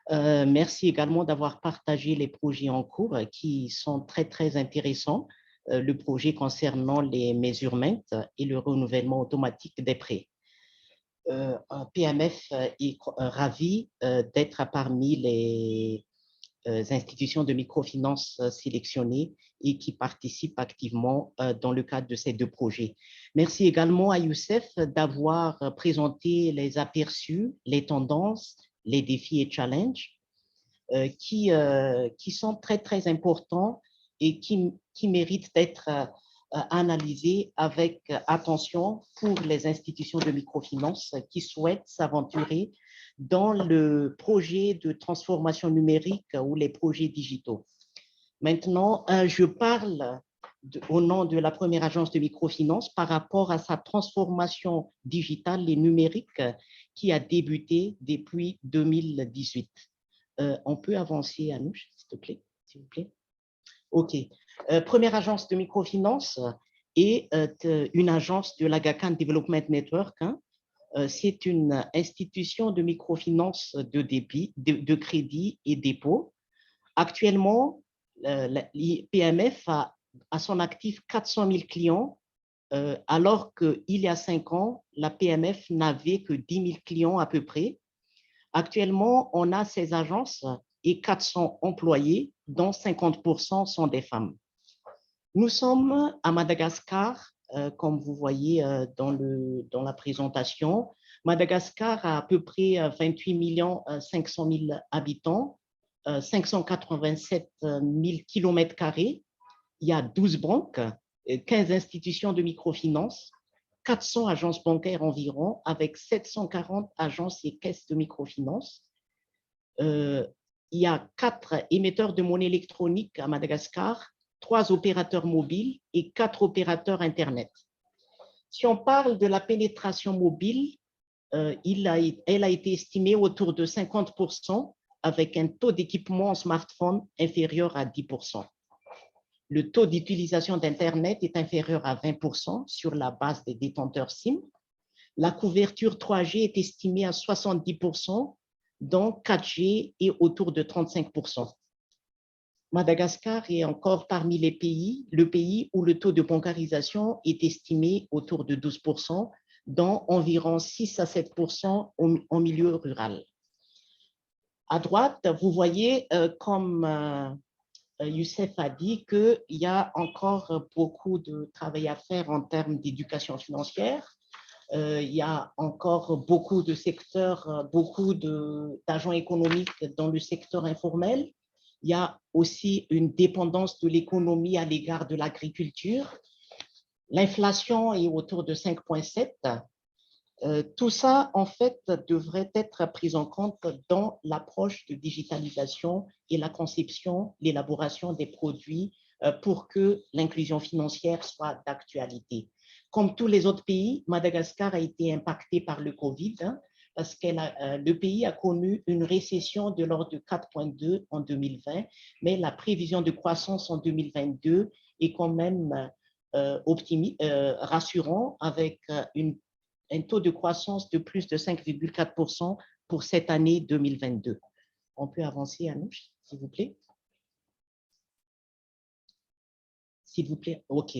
[SPEAKER 4] Merci également d'avoir partagé les projets en cours qui sont très, très intéressants. Le projet concernant les measurements et le renouvellement automatique des prêts. PMF est ravi d'être parmi les institutions de microfinance sélectionnées et qui participent activement dans le cadre de ces 2 projets. Merci également à Youssef d'avoir présenté les aperçus, les tendances, les défis et challenges qui sont très, très importants et qui méritent d'être analysés avec attention pour les institutions de microfinance qui souhaitent s'aventurer dans le projet de transformation numérique ou les projets digitaux. Maintenant, je parle au nom de la première agence de microfinance par rapport à sa transformation digitale et numérique qui a débuté depuis 2018. On peut avancer, Anouche, s'il te plaît, s'il vous plaît. OK. Première agence de microfinance est une agence de l'Aga Khan Development Network. C'est une institution de microfinance de crédit et dépôt. Actuellement, l'IPMF a à son actif 400 000 clients alors qu'il y a 5 ans, la PMF n'avait que 10 000 clients à peu près. Actuellement, on a ces agences et 400 employés, dont 50% sont des femmes. Nous sommes à Madagascar, comme vous voyez dans la présentation. Madagascar a à peu près 28 500 000 habitants, 587 000 km². Il y a 12 banques, 15 institutions de microfinance, 400 agences bancaires environ, avec 740 agences et caisses de microfinance. Il y a 4 émetteurs de monnaie électronique à Madagascar, 3 opérateurs mobiles et 4 opérateurs Internet. Si on parle de la pénétration mobile, elle a été estimée autour de 50% avec un taux d'équipement en smartphone inférieur à 10%. Le taux d'utilisation d'Internet est inférieur à 20% sur la base des détenteurs SIM. La couverture 3G est estimée à 70%, dont 4G est autour de 35%. Madagascar est encore parmi le pays où le taux de bancarisation est estimé autour de 12%, dont environ 6 à 7% en milieu rural. À droite, vous voyez, comme Youssef a dit, qu'il y a encore beaucoup de travail à faire en termes d'éducation financière. Il y a encore beaucoup de secteurs, beaucoup d'agents économiques dans le secteur informel. Il y a aussi une dépendance de l'économie à l'égard de l'agriculture. L'inflation est autour de 5,7. Tout ça, en fait, devrait être pris en compte dans l'approche de digitalisation et la conception, l'élaboration des produits pour que l'inclusion financière soit d'actualité. Comme tous les autres pays, Madagascar a été impacté par le Covid, parce que le pays a connu une récession de l'ordre de 4,2 en 2020, mais la prévision de croissance en 2022 est quand même rassurant, avec un taux de croissance de plus de 5,4% pour cette année 2022. On peut avancer, Anouche, s'il vous plaît? S'il vous plaît, OK.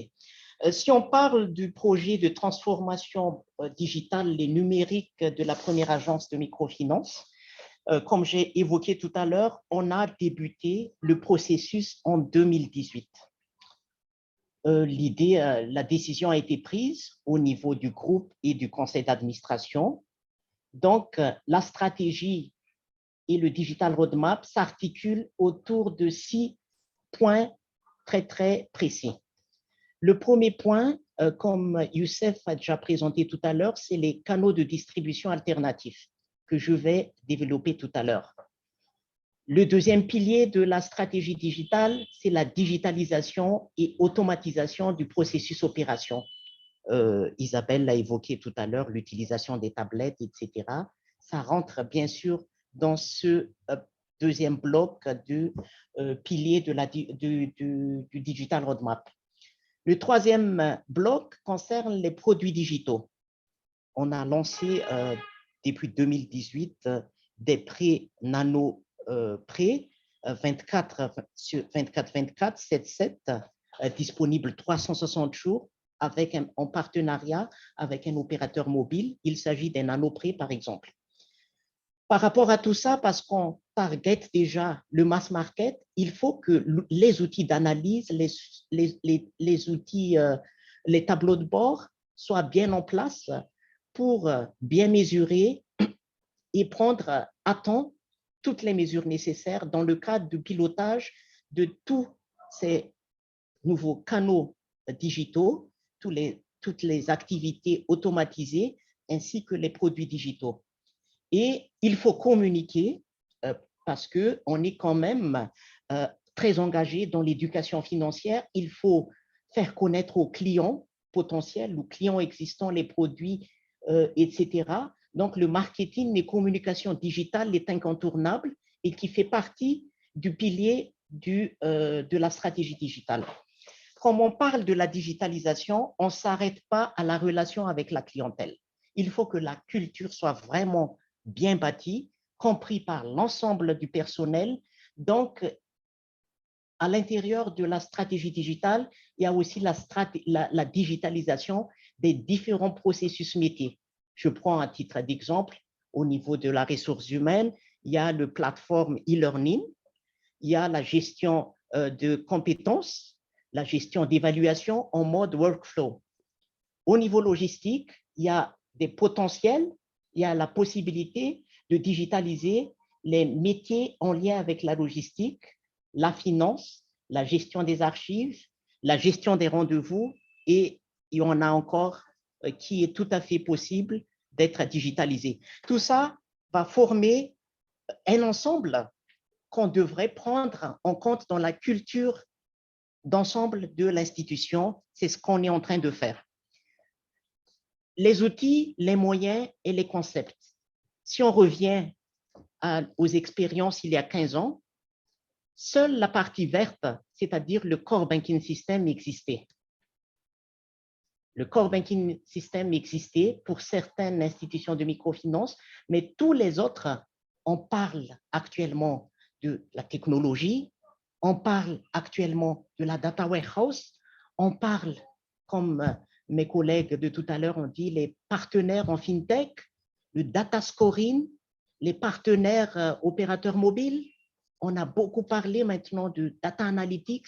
[SPEAKER 4] Si on parle du projet de transformation digitale et numérique de la première agence de microfinance, comme j'ai évoqué tout à l'heure, on a débuté le processus en 2018. La décision a été prise au niveau du groupe et du conseil d'administration. Donc, la stratégie et le digital roadmap s'articulent autour de 6 points très, très précis. Le premier point, comme Youssef a déjà présenté tout à l'heure, c'est les canaux de distribution alternatifs que je vais développer tout à l'heure. Le deuxième pilier de la stratégie digitale, c'est la digitalisation et automatisation du processus opération. Isabelle l'a évoqué tout à l'heure, l'utilisation des tablettes, etc. Ça rentre bien sûr dans ce deuxième bloc du pilier du digital roadmap. Le troisième bloc concerne les produits digitaux. On a lancé depuis 2018 des prêts nano-prêts 24-24, 7-7, disponibles 360 jours en partenariat avec un opérateur mobile. Il s'agit des nano-prêts, par exemple. Par rapport à tout ça, parce qu'on target déjà le mass market, il faut que les outils d'analyse, les outils, les tableaux de bord soient bien en place pour bien mesurer et prendre à temps toutes les mesures nécessaires dans le cadre du pilotage de tous ces nouveaux canaux digitaux, toutes les activités automatisées ainsi que les produits digitaux. Et il faut communiquer parce qu'on est quand même très engagé dans l'éducation financière. Il faut faire connaître aux clients potentiels, aux clients existants, les produits, etc. Donc, le marketing et communication digitale est incontournable et qui fait partie du pilier de la stratégie digitale. Quand on parle de la digitalisation, on ne s'arrête pas à la relation avec la clientèle. Il faut que la culture soit vraiment bien bâti, compris par l'ensemble du personnel. Donc, à l'intérieur de la stratégie digitale, il y a aussi la digitalisation des différents processus métiers. Je prends à titre d'exemple, au niveau de la ressource humaine, il y a le plateforme e-learning, il y a la gestion de compétences, la gestion d'évaluation en mode workflow. Au niveau logistique, il y a des potentiels, il y a la possibilité de digitaliser les métiers en lien avec la logistique, la finance, la gestion des archives, la gestion des rendez-vous, et il y en a encore qui est tout à fait possible d'être digitalisé. Tout ça va former un ensemble qu'on devrait prendre en compte dans la culture d'ensemble de l'institution. C'est ce qu'on est en train de faire. Les outils, les moyens et les concepts. Si on revient aux expériences il y a 15 ans, seule la partie verte, c'est-à-dire le core banking system, existait. Le core banking system existait pour certaines institutions de microfinance, mais tous les autres, on parle actuellement de la technologie, on parle actuellement de la data warehouse, on parle, comme mes collègues de tout à l'heure ont dit, les partenaires en fintech, le data scoring, les partenaires opérateurs mobiles. On a beaucoup parlé maintenant de data analytics.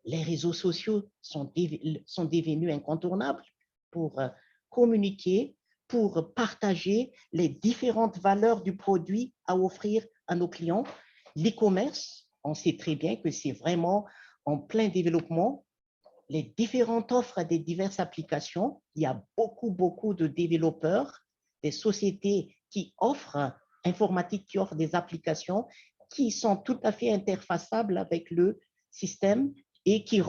[SPEAKER 4] Les réseaux sociaux sont devenus incontournables pour communiquer, pour partager les différentes valeurs du produit à offrir à nos clients. L'e-commerce, on sait très bien que c'est vraiment en plein développement. Les différentes offres des diverses applications, il y a beaucoup de développeurs, des sociétés qui offrent, informatiques qui offrent des applications qui sont tout à fait interfaçables avec le système et qui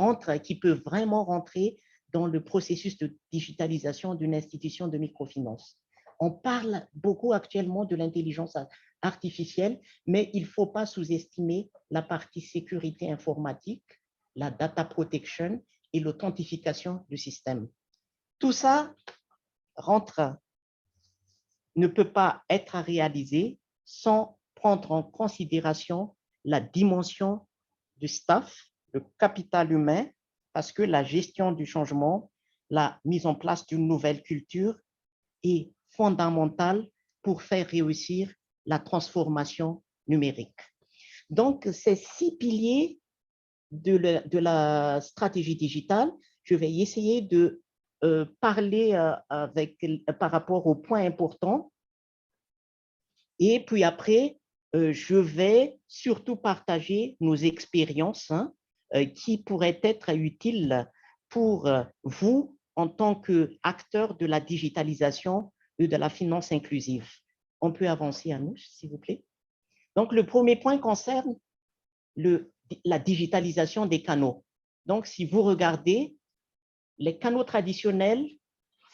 [SPEAKER 4] peuvent vraiment rentrer dans le processus de digitalisation d'une institution de microfinance. On parle beaucoup actuellement de l'intelligence artificielle, mais il ne faut pas sous-estimer la partie sécurité informatique, la data protection et l'authentification du système. Tout ça ne peut pas être réalisé sans prendre en considération la dimension du staff, le capital humain, parce que la gestion du changement, la mise en place d'une nouvelle culture est fondamentale pour faire réussir la transformation numérique. Donc, ces 6 piliers de la stratégie digitale, je vais essayer de parler par rapport aux points importants. Et puis après, je vais surtout partager nos expériences qui pourraient être utiles pour vous en tant qu'acteurs de la digitalisation et de la finance inclusive. On peut avancer, Anouche, s'il vous plaît. Donc, le premier point concerne la digitalisation des canaux. Donc, si vous regardez, les canaux traditionnels,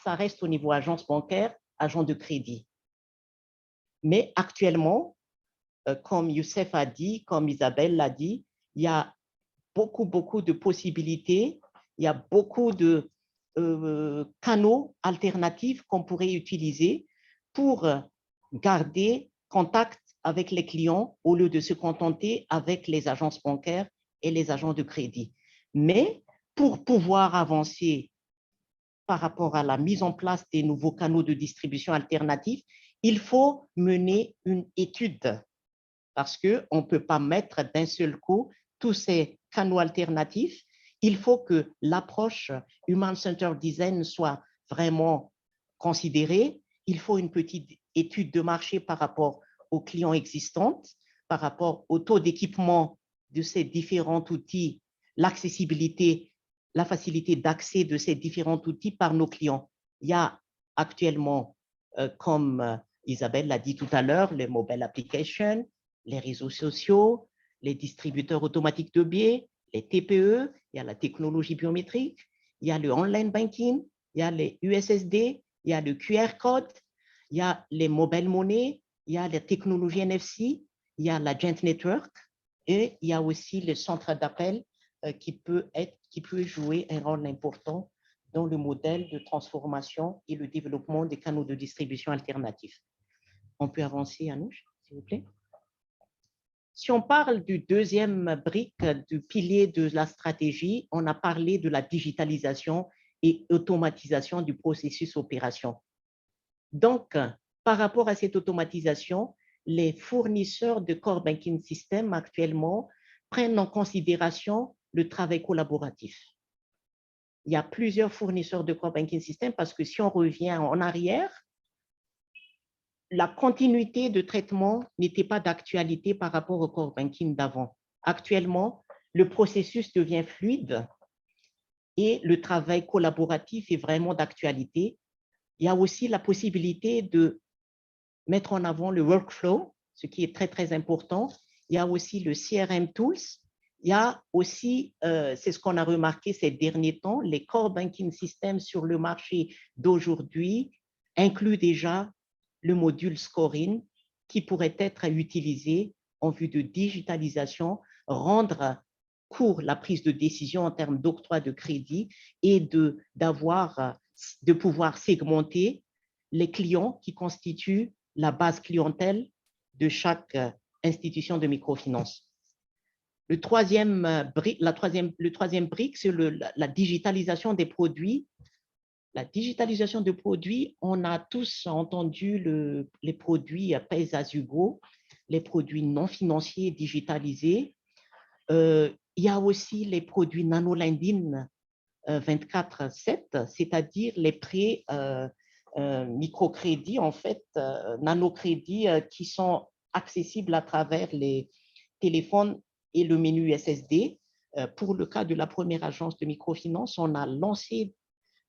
[SPEAKER 4] ça reste au niveau agence bancaire, agent de crédit. Mais actuellement, comme Youssef a dit, comme Isabelle l'a dit, il y a beaucoup de possibilités, il y a beaucoup de canaux alternatifs qu'on pourrait utiliser pour garder contact avec les clients au lieu de se contenter avec les agences bancaires et les agents de crédit. Mais pour pouvoir avancer par rapport à la mise en place des nouveaux canaux de distribution alternatifs, il faut mener une étude parce qu'on ne peut pas mettre d'un seul coup tous ces canaux alternatifs. Il faut que l'approche Human-Centered Design soit vraiment considérée. Il faut une petite étude de marché par rapport aux clients existants, par rapport au taux d'équipement de ces différents outils, l'accessibilité, la facilité d'accès de ces différents outils par nos clients. Il y a actuellement, comme Isabelle l'a dit tout à l'heure, les mobile applications, les réseaux sociaux, les distributeurs automatiques de billets, les TPE, il y a la technologie biométrique, il y a le online banking, il y a les USSD, il y a le QR code, il y a les mobile money, il y a la technologie NFC, il y a l'agent network et il y a aussi le centre d'appel qui peut jouer un rôle important dans le modèle de transformation et le développement des canaux de distribution alternatifs. On peut avancer, Anouche, s'il vous plaît. Si on parle du deuxième brique, du pilier de la stratégie, on a parlé de la digitalisation et automatisation du processus opération. Donc, par rapport à cette automatisation, les fournisseurs de core banking system actuellement prennent en considération le travail collaboratif. Il y a plusieurs fournisseurs de core banking system parce que si on revient en arrière, la continuité de traitement n'était pas d'actualité par rapport au core banking d'avant. Actuellement, le processus devient fluide et le travail collaboratif est vraiment d'actualité. Il y a aussi la possibilité de mettre en avant le workflow, ce qui est très, très important. Il y a aussi le CRM tools. Il y a aussi, c'est ce qu'on a remarqué ces derniers temps, les core banking systems sur le marché d'aujourd'hui incluent déjà le module scoring qui pourrait être utilisé en vue de digitalisation, rendre court la prise de décision en termes d'octroi de crédit et de pouvoir segmenter les clients qui constituent la base clientèle de chaque institution de microfinance. Le troisième brique, c'est la digitalisation des produits. La digitalisation des produits, on a tous entendu les produits Pay as you go, les produits non financiers digitalisés. Il y a aussi les produits nano-lending 24/7, c'est-à-dire les prêts microcrédits, en fait, nanocrédits qui sont accessibles à travers les téléphones et le menu SSD. Pour le cas de la première agence de microfinance, on a lancé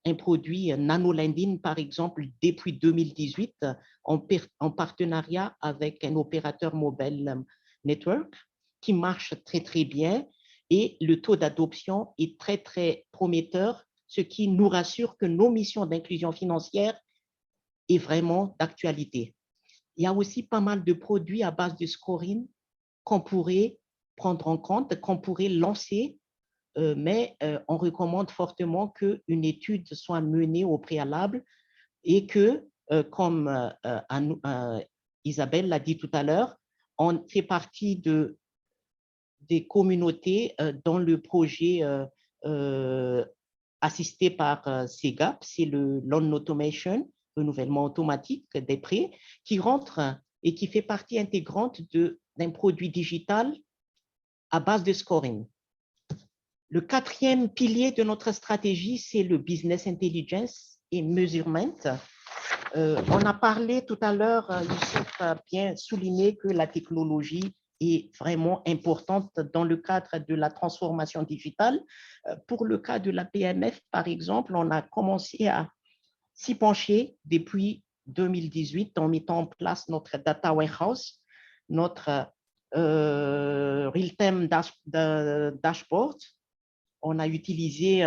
[SPEAKER 4] un produit nano-lending, par exemple, depuis 2018, en partenariat avec un opérateur mobile network qui marche très, très bien. Et le taux d'adoption est très, très prometteur, ce qui nous rassure que nos missions d'inclusion financière est vraiment d'actualité. Il y a aussi pas mal de produits à base de scoring qu'on pourrait prendre en compte, qu'on pourrait lancer, mais on recommande fortement qu'une étude soit menée au préalable et que, comme Isabelle l'a dit tout à l'heure, on fait partie des communautés dans le projet assisté par SEGAP, c'est le Loan Automation, renouvellement automatique des prêts, qui rentre et qui fait partie intégrante d'un produit digital à base de scoring. Le quatrième pilier de notre stratégie, c'est le business intelligence et measurement. On a parlé tout à l'heure, Youssef a bien souligné que la technologie est vraiment importante dans le cadre de la transformation digitale. Pour le cas de la PMF, par exemple, on a commencé à s'y pencher depuis 2018 en mettant en place notre data warehouse, notre real-time dashboard. On a utilisé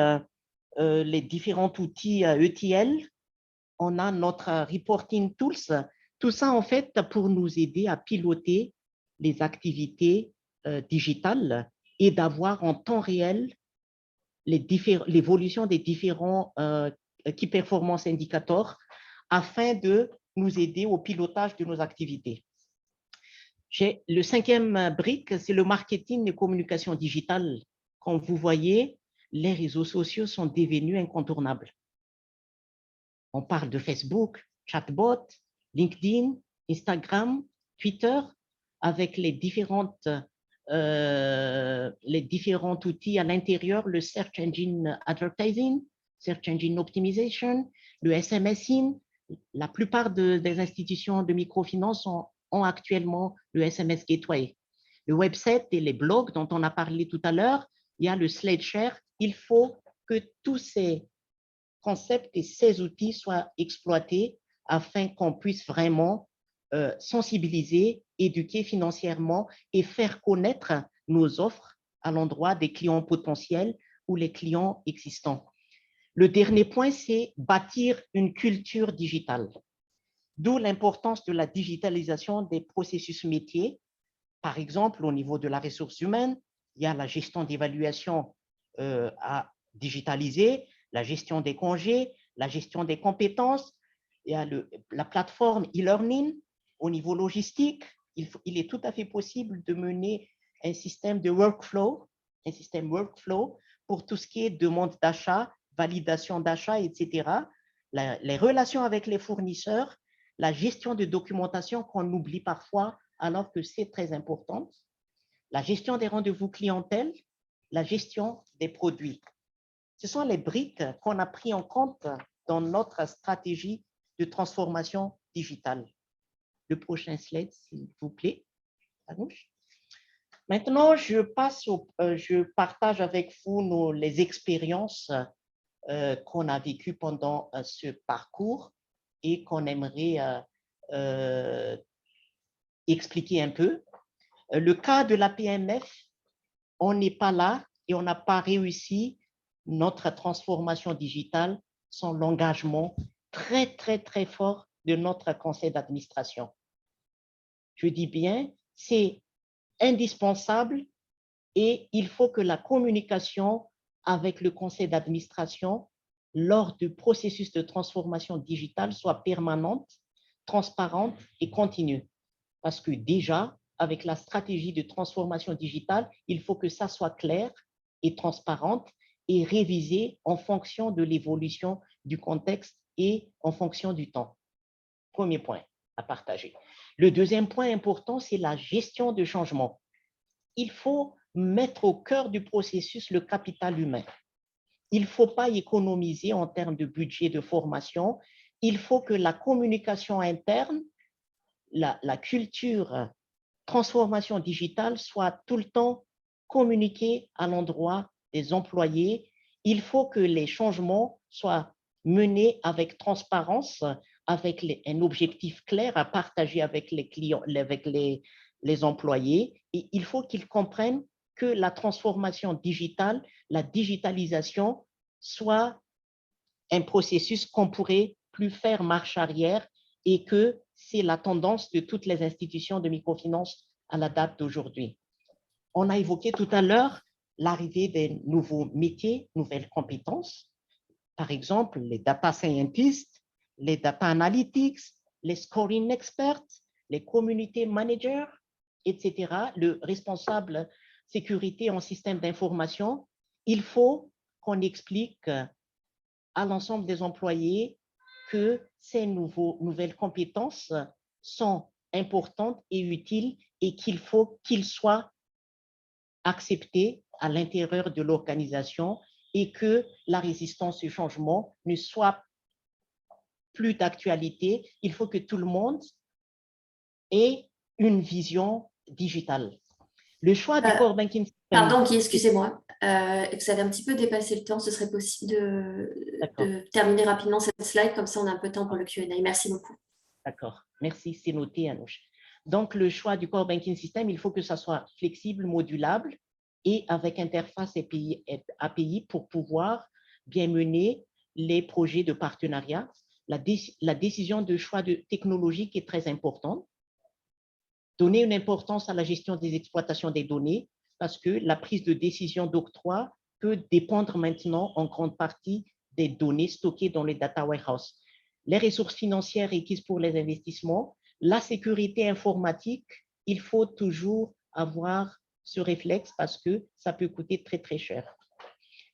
[SPEAKER 4] les différents outils ETL. On a notre reporting tools. Tout ça, en fait, pour nous aider à piloter les activités digitales et d'avoir en temps réel l'évolution des différents key performance indicators afin de nous aider au pilotage de nos activités. Le cinquième brique, c'est le marketing et communication digitale. Comme vous voyez, les réseaux sociaux sont devenus incontournables. On parle de Facebook, chatbot, LinkedIn, Instagram, Twitter, avec les différents outils à l'intérieur, le Search Engine Advertising, Search Engine Optimization, le SMSing. La plupart des institutions de microfinance ont actuellement le SMS Gateway. Le website et les blogs dont on a parlé tout à l'heure, il y a le SlideShare. Il faut que tous ces concepts et ces outils soient exploités afin qu'on puisse vraiment sensibiliser, éduquer financièrement et faire connaître nos offres à l'endroit des clients potentiels ou les clients existants. Le dernier point, c'est bâtir une culture digitale. D'où l'importance de la digitalisation des processus métiers. Par exemple, au niveau de la ressource humaine, il y a la gestion d'évaluation à digitaliser, la gestion des congés, la gestion des compétences, il y a la plateforme e-learning au niveau logistique, il est tout à fait possible de mener un système de workflow, pour tout ce qui est demande d'achat, validation d'achat, etc. Les relations avec les fournisseurs, la gestion de documentation qu'on oublie parfois alors que c'est très important, la gestion des rendez-vous clientèle, la gestion des produits. Ce sont les briques qu'on a pris en compte dans notre stratégie de transformation digitale. Le prochain slide, s'il vous plaît. Maintenant, je partage avec vous les expériences qu'on a vécues pendant ce parcours et qu'on aimerait expliquer un peu. Le cas de la PMF, on n'est pas là et on n'a pas réussi notre transformation digitale sans l'engagement très, très, très fort de notre conseil d'administration. Je dis bien, c'est indispensable et il faut que la communication avec le conseil d'administration lors du processus de transformation digitale soit permanente, transparente et continue. Parce que déjà, avec la stratégie de transformation digitale, il faut que ça soit clair et transparente et révisé en fonction de l'évolution du contexte et en fonction du temps. Premier point à partager. Le deuxième point important, c'est la gestion de changement. Il faut mettre au cœur du processus le capital humain. Il ne faut pas économiser en termes de budget de formation. Il faut que la communication interne, la culture transformation digitale soit tout le temps communiquée à l'endroit des employés. Il faut que les changements soient menés avec transparence, avec un objectif clair à partager avec les clients, avec les employés. Et il faut qu'ils comprennent que la transformation digitale, la digitalisation, soit un processus qu'on pourrait plus faire marche arrière et que c'est la tendance de toutes les institutions de microfinance à la date d'aujourd'hui. On a évoqué tout à l'heure l'arrivée des nouveaux métiers, nouvelles compétences. Par exemple, les data scientists, les data analytics, les scoring experts, les community managers, etc., le responsable sécurité en système d'information. Il faut qu'on explique à l'ensemble des employés que ces nouvelles compétences sont importantes et utiles et qu'il faut qu'ils soient acceptés à l'intérieur de l'organisation et que la résistance au changement ne soit plus d'actualité. Il faut que tout le monde ait une vision digitale. Le choix du core banking system.
[SPEAKER 1] Pardon, Guy, excusez-moi. Vous avez un petit peu dépassé le temps. Ce serait possible de terminer rapidement cette slide, comme ça on a un peu de temps pour le Q&A. Merci beaucoup.
[SPEAKER 4] D'accord, merci, c'est noté, Anouche. Donc, le choix du core banking system, il faut que ça soit flexible, modulable et avec interface API pour pouvoir bien mener les projets de partenariat. La décision de choix technologique est très importante. Donner une importance à la gestion des exploitations des données parce que la prise de décision d'octroi peut dépendre maintenant en grande partie des données stockées dans les data warehouses. Les ressources financières requises pour les investissements, la sécurité informatique, il faut toujours avoir ce réflexe parce que ça peut coûter très, très cher.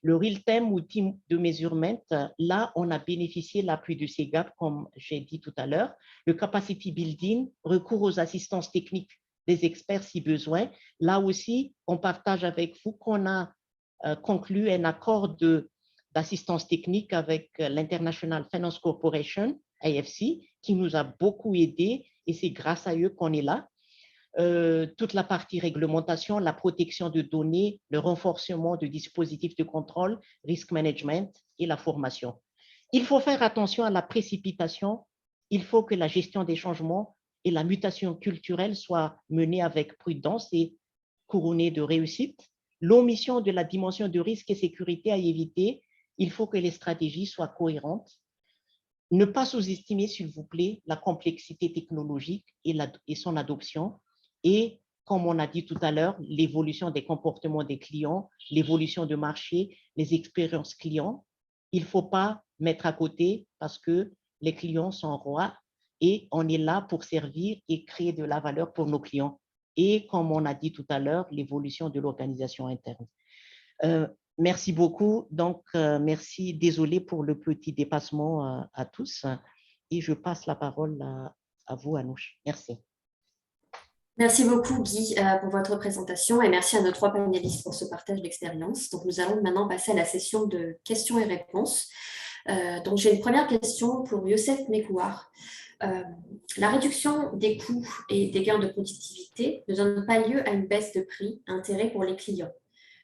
[SPEAKER 4] Le real-time outil de measurement, là, on a bénéficié de l'appui du CEGAP, comme j'ai dit tout à l'heure. Le capacity building, recours aux assistances techniques des experts si besoin. Là aussi, on partage avec vous qu'on a conclu un accord d'assistance technique avec l'International Finance Corporation, IFC, qui nous a beaucoup aidé et c'est grâce à eux qu'on est là. Toute la partie réglementation, la protection de données, le renforcement de dispositifs de contrôle, risk management et la formation. Il faut faire attention à la précipitation. Il faut que la gestion des changements et la mutation culturelle soient menées avec prudence et couronnées de réussite. L'omission de la dimension de risque et sécurité à éviter. Il faut que les stratégies soient cohérentes. Ne pas sous-estimer, s'il vous plaît, la complexité technologique et son adoption. Et, comme on a dit tout à l'heure, l'évolution des comportements des clients, l'évolution du marché, les expériences clients. Il ne faut pas mettre à côté parce que les clients sont rois et on est là pour servir et créer de la valeur pour nos clients. Et comme on a dit tout à l'heure, l'évolution de l'organisation interne. Merci beaucoup. Donc, merci. Désolé pour le petit dépassement à tous. Et je passe la parole à vous, Anouche. Merci.
[SPEAKER 1] Merci beaucoup, Guy, pour votre présentation et merci à nos 3 panélistes pour ce partage d'expérience. Donc, nous allons maintenant passer à la session de questions et réponses. Donc, j'ai une première question pour Youssef Mekouar. La réduction des coûts et des gains de productivité ne donne pas lieu à une baisse de prix, intérêt pour les clients.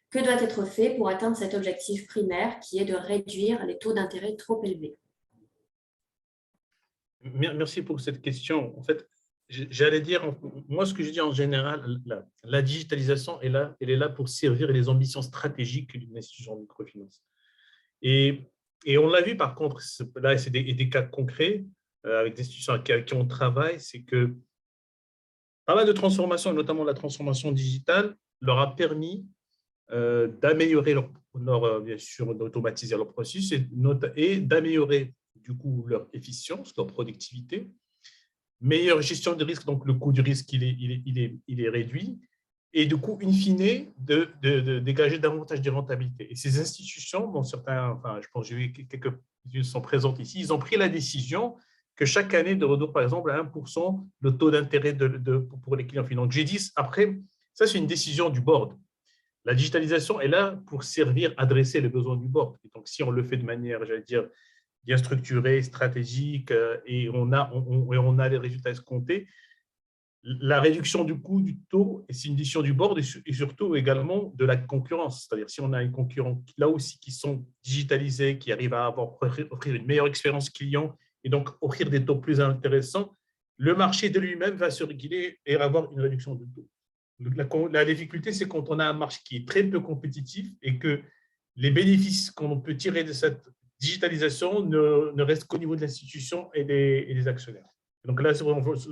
[SPEAKER 1] Que doit être fait pour atteindre cet objectif primaire qui est de réduire les taux d'intérêt trop élevés?
[SPEAKER 2] Merci pour cette question. En fait, j'allais dire, moi, ce que je dis en général, la digitalisation, elle est là pour servir les ambitions stratégiques d'une institution de microfinance. Et on l'a vu, par contre, là, c'est des cas concrets avec des institutions avec qui on travaille, c'est que pas mal de transformations, notamment la transformation digitale, leur a permis d'améliorer bien sûr, d'automatiser leur processus et d'améliorer du coup leur efficience, leur productivité, meilleure gestion du risque, donc le coût du risque il est réduit, et du coup, in fine, de dégager davantage de rentabilité. Et ces institutions, dont certains, enfin, je pense que j'ai vu quelques-unes sont présentes ici, ils ont pris la décision que chaque année, de réduire par exemple à 1% le taux d'intérêt pour les clients finaux. Donc, j'ai dit, après, ça c'est une décision du board. La digitalisation est là pour servir, adresser les besoins du board. Et donc, si on le fait de manière, j'allais dire, bien structurée, stratégique, et on a les résultats escomptés, la réduction du coût du taux, c'est une décision du board et surtout également de la concurrence. C'est-à-dire, si on a un concurrent là aussi qui sont digitalisés, qui arrivent à offrir une meilleure expérience client et donc offrir des taux plus intéressants, le marché de lui-même va se réguler et avoir une réduction du taux. La difficulté, c'est quand on a un marché qui est très peu compétitif et que les bénéfices qu'on peut tirer de cette digitalisation ne restent qu'au niveau de l'institution et des actionnaires. Donc là,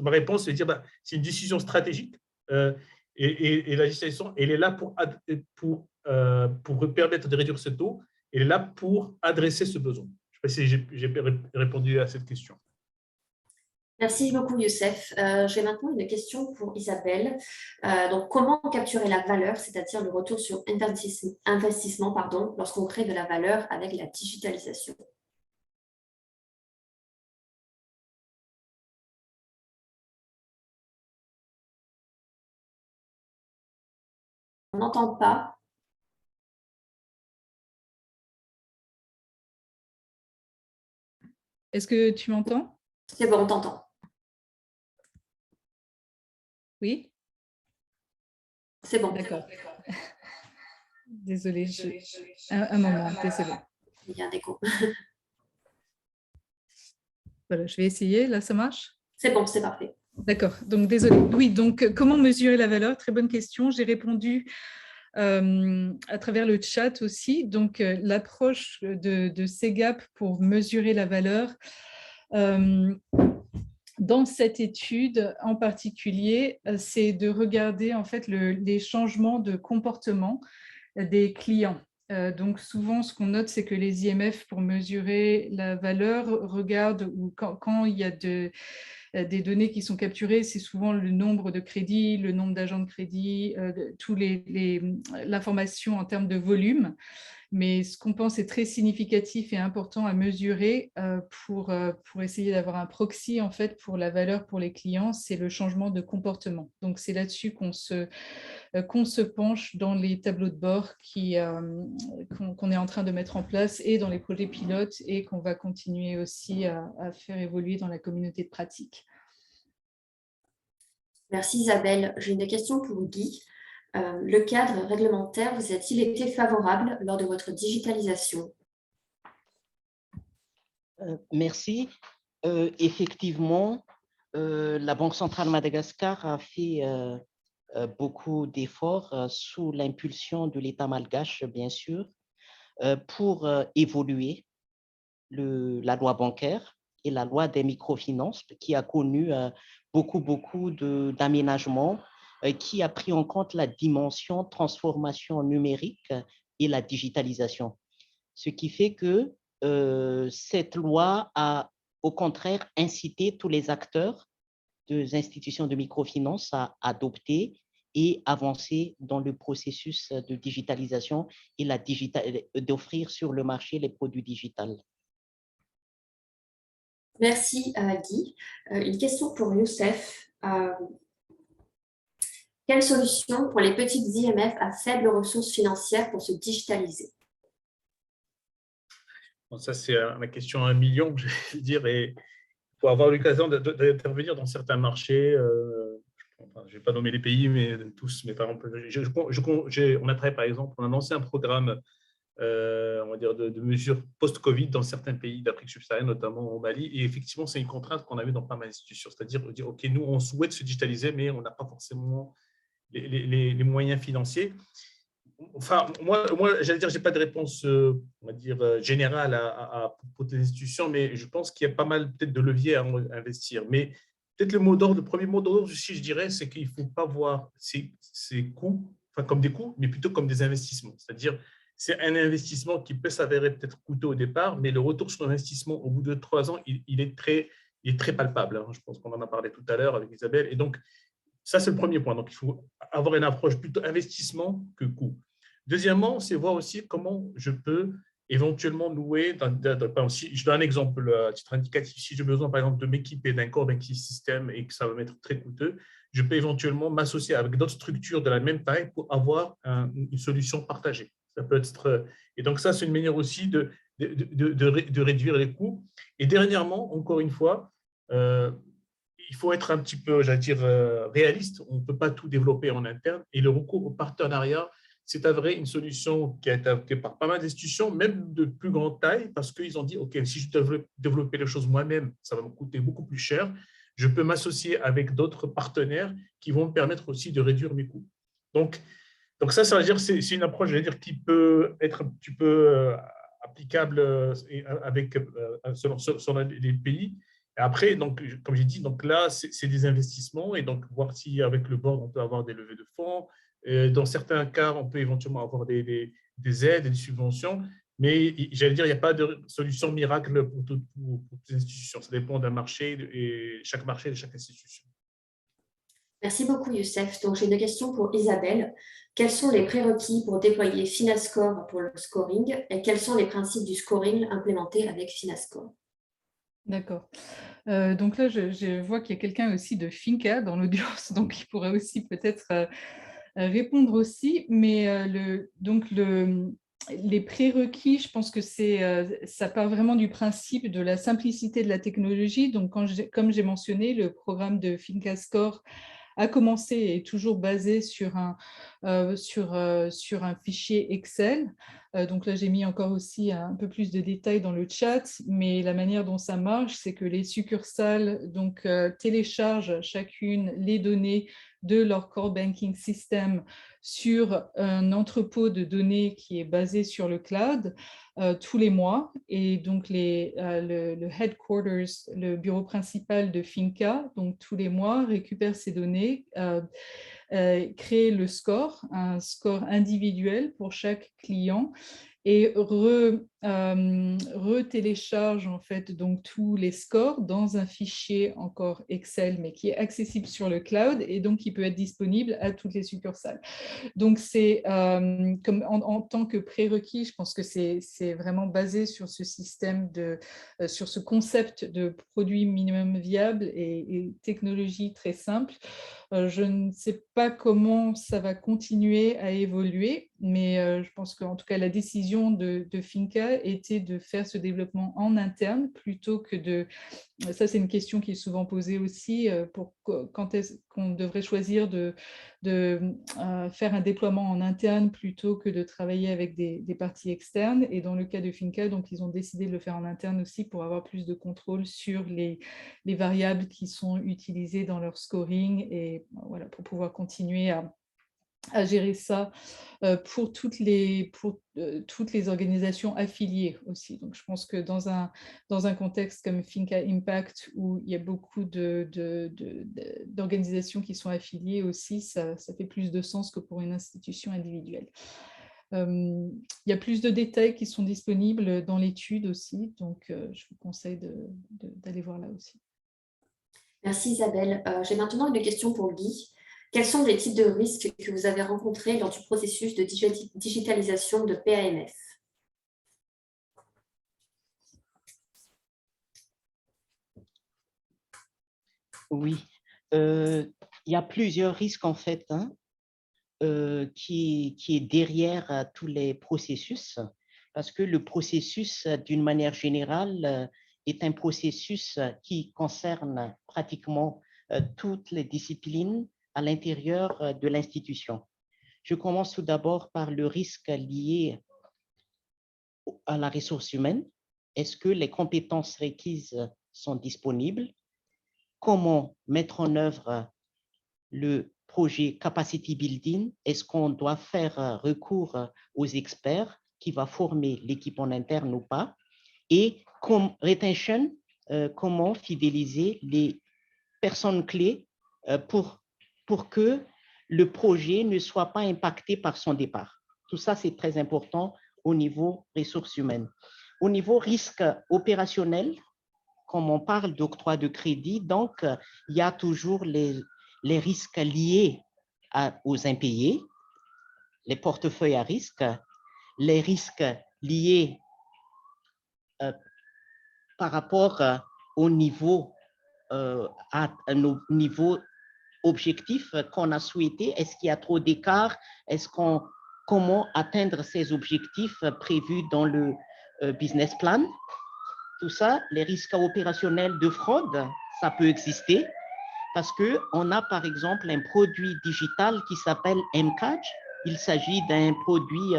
[SPEAKER 2] ma réponse, c'est de dire c'est une décision stratégique et la digitalisation, elle est là pour permettre de réduire ce taux, elle est là pour adresser ce besoin. Je ne sais pas si j'ai répondu à cette question.
[SPEAKER 1] Merci beaucoup, Youssef. J'ai maintenant une question pour Isabelle. Donc, comment capturer la valeur, c'est-à-dire le retour sur investissement, lorsqu'on crée de la valeur avec la digitalisation? On n'entend pas.
[SPEAKER 3] Est-ce que tu m'entends?
[SPEAKER 1] C'est bon, on t'entend.
[SPEAKER 3] Oui?
[SPEAKER 1] C'est bon.
[SPEAKER 3] D'accord. Désolée, un moment, désolée.
[SPEAKER 1] Il y a un écho.
[SPEAKER 3] Voilà, je vais essayer. Là, ça marche?
[SPEAKER 1] C'est bon, c'est parfait.
[SPEAKER 3] D'accord, donc désolée. Oui, donc comment mesurer la valeur? Très bonne question. J'ai répondu à travers le chat aussi. Donc, l'approche de CEGAP pour mesurer la valeur, dans cette étude en particulier, c'est de regarder en fait les changements de comportement des clients. Donc souvent, ce qu'on note, c'est que les IMF, pour mesurer la valeur, regardent quand il y a des données qui sont capturées, c'est souvent le nombre de crédits, le nombre d'agents de crédit, l'information en termes de volume. Mais ce qu'on pense est très significatif et important à mesurer pour essayer d'avoir un proxy en fait pour la valeur pour les clients, c'est le changement de comportement. Donc c'est là-dessus qu'on se penche dans les tableaux de bord qu'on est en train de mettre en place et dans les projets pilotes et qu'on va continuer aussi à faire évoluer dans la communauté de pratique.
[SPEAKER 1] Merci Isabelle. J'ai une question pour Guy. Le cadre réglementaire vous a-t-il été favorable lors de votre digitalisation?
[SPEAKER 4] Merci. Effectivement, la Banque centrale de Madagascar a fait beaucoup d'efforts sous l'impulsion de l'État malgache, bien sûr, pour évoluer la loi bancaire et la loi des microfinances, qui a connu beaucoup d'aménagements, qui a pris en compte la dimension transformation numérique et la digitalisation. Ce qui fait que cette loi a au contraire inciter tous les acteurs des institutions de microfinance à adopter et avancer dans le processus de digitalisation et d'offrir sur le marché les produits digitaux.
[SPEAKER 1] Merci Guy. Une question pour Youssef. Quelle solution pour les petites IMF à faibles ressources financières pour se digitaliser?
[SPEAKER 2] Bon, ça, c'est la question à 1 million, je vais dire, et il faut avoir l'occasion d'intervenir dans certains marchés. Enfin, je ne vais pas nommer les pays, mais tous. Mais par exemple, on a travaillé, par exemple, on a lancé un programme on va dire, de mesures post-Covid dans certains pays d'Afrique subsaharienne, notamment au Mali. Et effectivement, c'est une contrainte qu'on avait dans pas mal d'institutions. C'est-à-dire dire, OK, nous, on souhaite se digitaliser, mais on n'a pas forcément les moyens financiers. Enfin, moi j'allais dire, je n'ai pas de réponse, on va dire, générale pour les institutions, mais je pense qu'il y a pas mal peut-être de leviers à investir. Mais peut-être le premier mot d'ordre aussi, je dirais, c'est qu'il ne faut pas voir ces coûts, enfin, comme des coûts, mais plutôt comme des investissements. C'est-à-dire, c'est un investissement qui peut s'avérer peut-être coûteux au départ, mais le retour sur investissement au bout de 3 ans, il est très palpable. Hein. Je pense qu'on en a parlé tout à l'heure avec Isabelle. Et donc, ça, c'est le premier point. Donc, il faut avoir une approche plutôt investissement que coût. Deuxièmement, c'est voir aussi comment je peux éventuellement louer. Je donne un exemple à titre indicatif. Si j'ai besoin, par exemple, de m'équiper d'un core banking system et que ça va m'être très coûteux, je peux éventuellement m'associer avec d'autres structures de la même taille pour avoir une solution partagée. Ça peut être, et donc, ça, c'est une manière aussi de réduire les coûts. Et dernièrement, encore une fois, il faut être un petit peu, j'allais dire, réaliste. On ne peut pas tout développer en interne. Et le recours au partenariat, c'est avéré une solution qui a été adoptée par pas mal d'institutions, même de plus grande taille, parce qu'ils ont dit, OK, si je dois développer les choses moi-même, ça va me coûter beaucoup plus cher. Je peux m'associer avec d'autres partenaires qui vont me permettre aussi de réduire mes coûts. Donc ça veut dire, c'est une approche, j'allais dire, qui peut être un petit peu applicable selon les pays. Et après, donc, comme j'ai dit, donc là, c'est des investissements et donc voir si avec le board, on peut avoir des levées de fonds. Dans certains cas, on peut éventuellement avoir des aides et des subventions. Mais j'allais dire, il n'y a pas de solution miracle pour toutes les institutions. Ça dépend d'un marché et chaque marché de chaque institution.
[SPEAKER 1] Merci beaucoup, Youssef. Donc, j'ai une question pour Isabelle. Quels sont les prérequis pour déployer Finascore pour le scoring et quels sont les principes du scoring implémentés avec Finascore?
[SPEAKER 3] D'accord. Donc là, je vois qu'il y a quelqu'un aussi de Finca dans l'audience, donc il pourrait aussi peut-être répondre aussi. Mais les prérequis, je pense que ça part vraiment du principe de la simplicité de la technologie. Donc, comme j'ai mentionné, le programme de Finca Score a commencé et est toujours basé sur un fichier Excel. Donc là, j'ai mis encore aussi un peu plus de détails dans le chat, mais la manière dont ça marche, c'est que les succursales téléchargent chacune les données de leur core banking system sur un entrepôt de données qui est basé sur le cloud tous les mois. Et donc, le headquarters, le bureau principal de Finca, donc tous les mois, récupère ces données, crée le score, un score individuel pour chaque client et retélécharge en fait donc tous les scores dans un fichier encore Excel, mais qui est accessible sur le cloud et donc qui peut être disponible à toutes les succursales. Donc, c'est comme en tant que prérequis, je pense que c'est vraiment basé sur ce système sur ce concept de produit minimum viable et technologie très simple. Je ne sais pas comment ça va continuer à évoluer, mais je pense qu'en tout cas, la décision de Finca était de faire ce développement en interne plutôt que de... Ça, c'est une question qui est souvent posée aussi pour quand est-ce qu'on devrait choisir de faire un déploiement en interne plutôt que de travailler avec des parties externes. Et dans le cas de Finca, donc, ils ont décidé de le faire en interne aussi pour avoir plus de contrôle sur les variables qui sont utilisées dans leur scoring et voilà, pour pouvoir continuer à gérer ça pour toutes les organisations affiliées aussi. Donc, je pense que dans un contexte comme Finca Impact, où il y a beaucoup d'organisations qui sont affiliées aussi, ça fait plus de sens que pour une institution individuelle. Il y a plus de détails qui sont disponibles dans l'étude aussi, donc je vous conseille d'aller voir là aussi.
[SPEAKER 1] Merci Isabelle. J'ai maintenant une question pour Guy. Quels sont les types de risques que vous avez rencontrés lors du processus de digitalisation de PAMF?
[SPEAKER 4] Oui, il y a plusieurs risques en fait qui est derrière tous les processus, parce que le processus, d'une manière générale, est un processus qui concerne pratiquement toutes les disciplines à l'intérieur de l'institution. Je commence tout d'abord par le risque lié à la ressource humaine. Est-ce que les compétences requises sont disponibles? Comment mettre en œuvre le projet Capacity Building? Est-ce qu'on doit faire recours aux experts qui va former l'équipe en interne ou pas? Et comme retention, comment fidéliser les personnes clés pour que le projet ne soit pas impacté par son départ. Tout ça, c'est très important au niveau ressources humaines. Au niveau risque opérationnel, comme on parle d'octroi de crédit, donc il y a toujours les risques liés aux impayés, les portefeuilles à risque, les risques liés par rapport au niveau, à nos niveaux objectifs qu'on a souhaités. Est-ce qu'il y a trop d'écart? Comment atteindre ces objectifs prévus dans le business plan? Tout ça, les risques opérationnels de fraude, ça peut exister parce qu'on a par exemple un produit digital qui s'appelle MCatch. Il s'agit d'un produit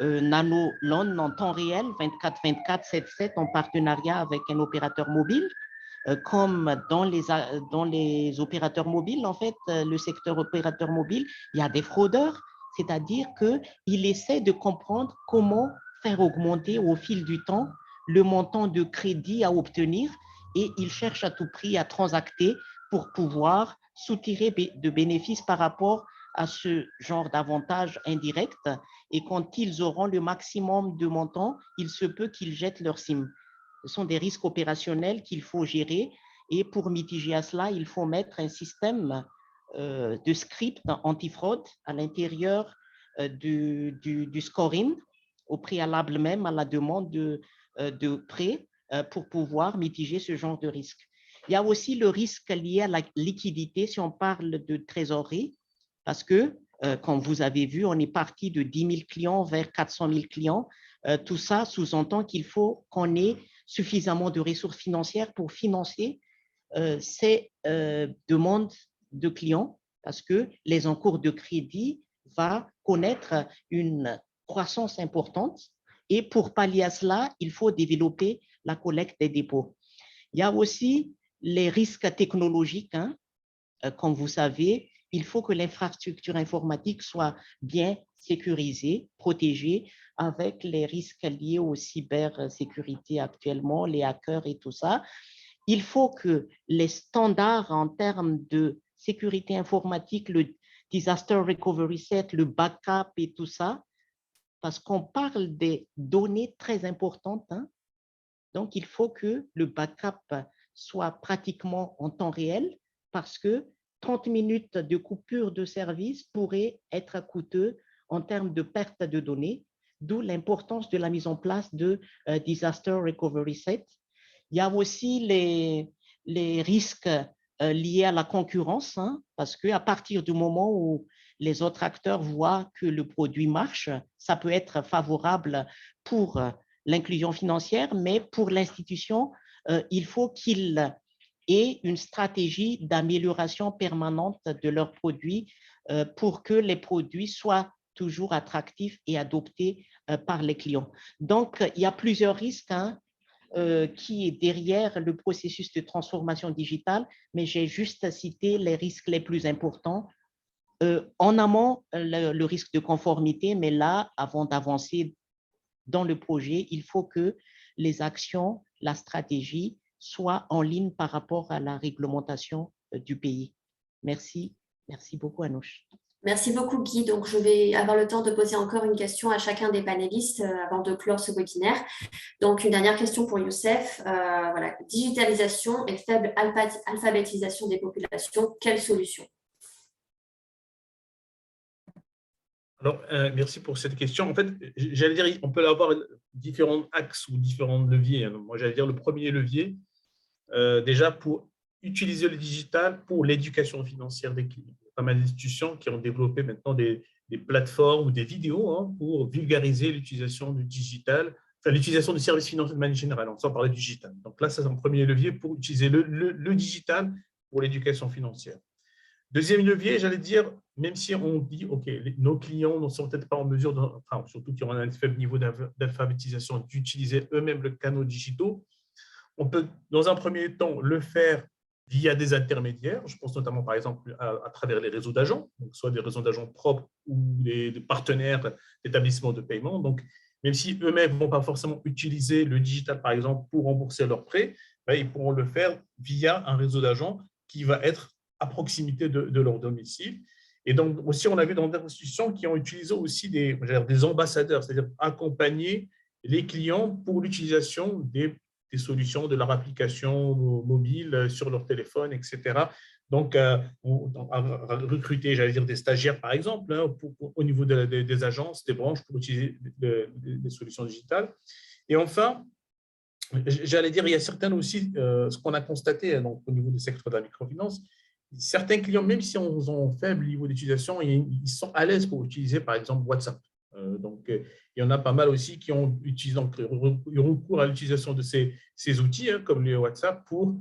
[SPEAKER 4] nano loan en temps réel, 24/24, 7/7, en partenariat avec un opérateur mobile. Comme dans les opérateurs mobiles, en fait, le secteur opérateur mobile, il y a des fraudeurs, c'est-à-dire qu'ils essaient de comprendre comment faire augmenter au fil du temps le montant de crédit à obtenir et ils cherchent à tout prix à transacter pour pouvoir soutirer de bénéfices par rapport à ce genre d'avantages indirects. Et quand ils auront le maximum de montant, il se peut qu'ils jettent leur SIM. Ce sont des risques opérationnels qu'il faut gérer et pour mitiger à cela, il faut mettre un système de script anti-fraude à l'intérieur du scoring au préalable même à la demande de prêt pour pouvoir mitiger ce genre de risque. Il y a aussi le risque lié à la liquidité si on parle de trésorerie parce que, comme vous avez vu, on est parti de 10 000 clients vers 400 000 clients. Tout ça sous-entend qu'il faut qu'on ait suffisamment de ressources financières pour financer ces demandes de clients parce que les encours de crédit vont connaître une croissance importante et pour pallier à cela, il faut développer la collecte des dépôts. Il y a aussi les risques technologiques. Comme vous savez, il faut que l'infrastructure informatique soit bien sécurisée, protégée avec les risques liés aux cybersécurité actuellement, les hackers et tout ça. Il faut que les standards en termes de sécurité informatique, le disaster recovery set, le backup et tout ça, parce qu'on parle des données très importantes, donc il faut que le backup soit pratiquement en temps réel parce que 30 minutes de coupure de service pourraient être coûteux en termes de perte de données, d'où l'importance de la mise en place de Disaster Recovery Set. Il y a aussi les risques liés à la concurrence, parce qu'à partir du moment où les autres acteurs voient que le produit marche, ça peut être favorable pour l'inclusion financière, mais pour l'institution, il faut qu'il ait une stratégie d'amélioration permanente de leurs produits pour que les produits soient toujours attractifs et adoptés par les clients. Donc, il y a plusieurs risques qui est derrière le processus de transformation digitale, mais j'ai juste cité les risques les plus importants. En amont, le risque de conformité, mais là, avant d'avancer dans le projet, il faut que les actions, la stratégie soient en ligne par rapport à la réglementation du pays. Merci. Merci beaucoup, Anouche.
[SPEAKER 1] Merci beaucoup, Guy. Donc, je vais avoir le temps de poser encore une question à chacun des panélistes avant de clore ce webinaire. Donc, une dernière question pour Youssef. Voilà. Digitalisation et faible alphabétisation des populations, quelle solution?
[SPEAKER 2] Alors, merci pour cette question. En fait, j'allais dire, on peut avoir différents axes ou différents leviers. Moi, j'allais dire le premier levier, déjà pour utiliser le digital pour l'éducation financière des clients. Il y a pas mal d'institutions qui ont développé maintenant des plateformes ou des vidéos pour vulgariser l'utilisation du digital, enfin l'utilisation du service financier de manière générale, sans parler du digital. Donc là, c'est un premier levier pour utiliser le digital pour l'éducation financière. Deuxième levier, j'allais dire, même si on dit, OK, nos clients ne sont peut-être pas en mesure, enfin, surtout qui ont un faible niveau d'alphabétisation, d'utiliser eux-mêmes le canal digitaux, on peut, dans un premier temps, le faire via des intermédiaires. Je pense notamment, par exemple, à travers les réseaux d'agents, donc soit des réseaux d'agents propres ou des partenaires d'établissements de paiement. Donc, même si eux-mêmes ne vont pas forcément utiliser le digital, par exemple, pour rembourser leurs prêts, ben, ils pourront le faire via un réseau d'agents qui va être à proximité de leur domicile. Et donc, aussi, on a vu dans des institutions qui ont utilisé aussi des ambassadeurs, c'est-à-dire accompagner les clients pour l'utilisation des solutions de leur application mobile sur leur téléphone, etc. Donc, on a recruté, j'allais dire, des stagiaires, par exemple, au niveau des agences, des branches pour utiliser des solutions digitales. Et enfin, j'allais dire, il y a certaines aussi, ce qu'on a constaté donc, au niveau du secteur de la microfinance, certains clients, même si on ont un faible niveau d'utilisation, ils sont à l'aise pour utiliser, par exemple, WhatsApp. Donc, il y en a pas mal aussi qui ont utilisé, donc, recours à l'utilisation de ces outils, comme le WhatsApp, pour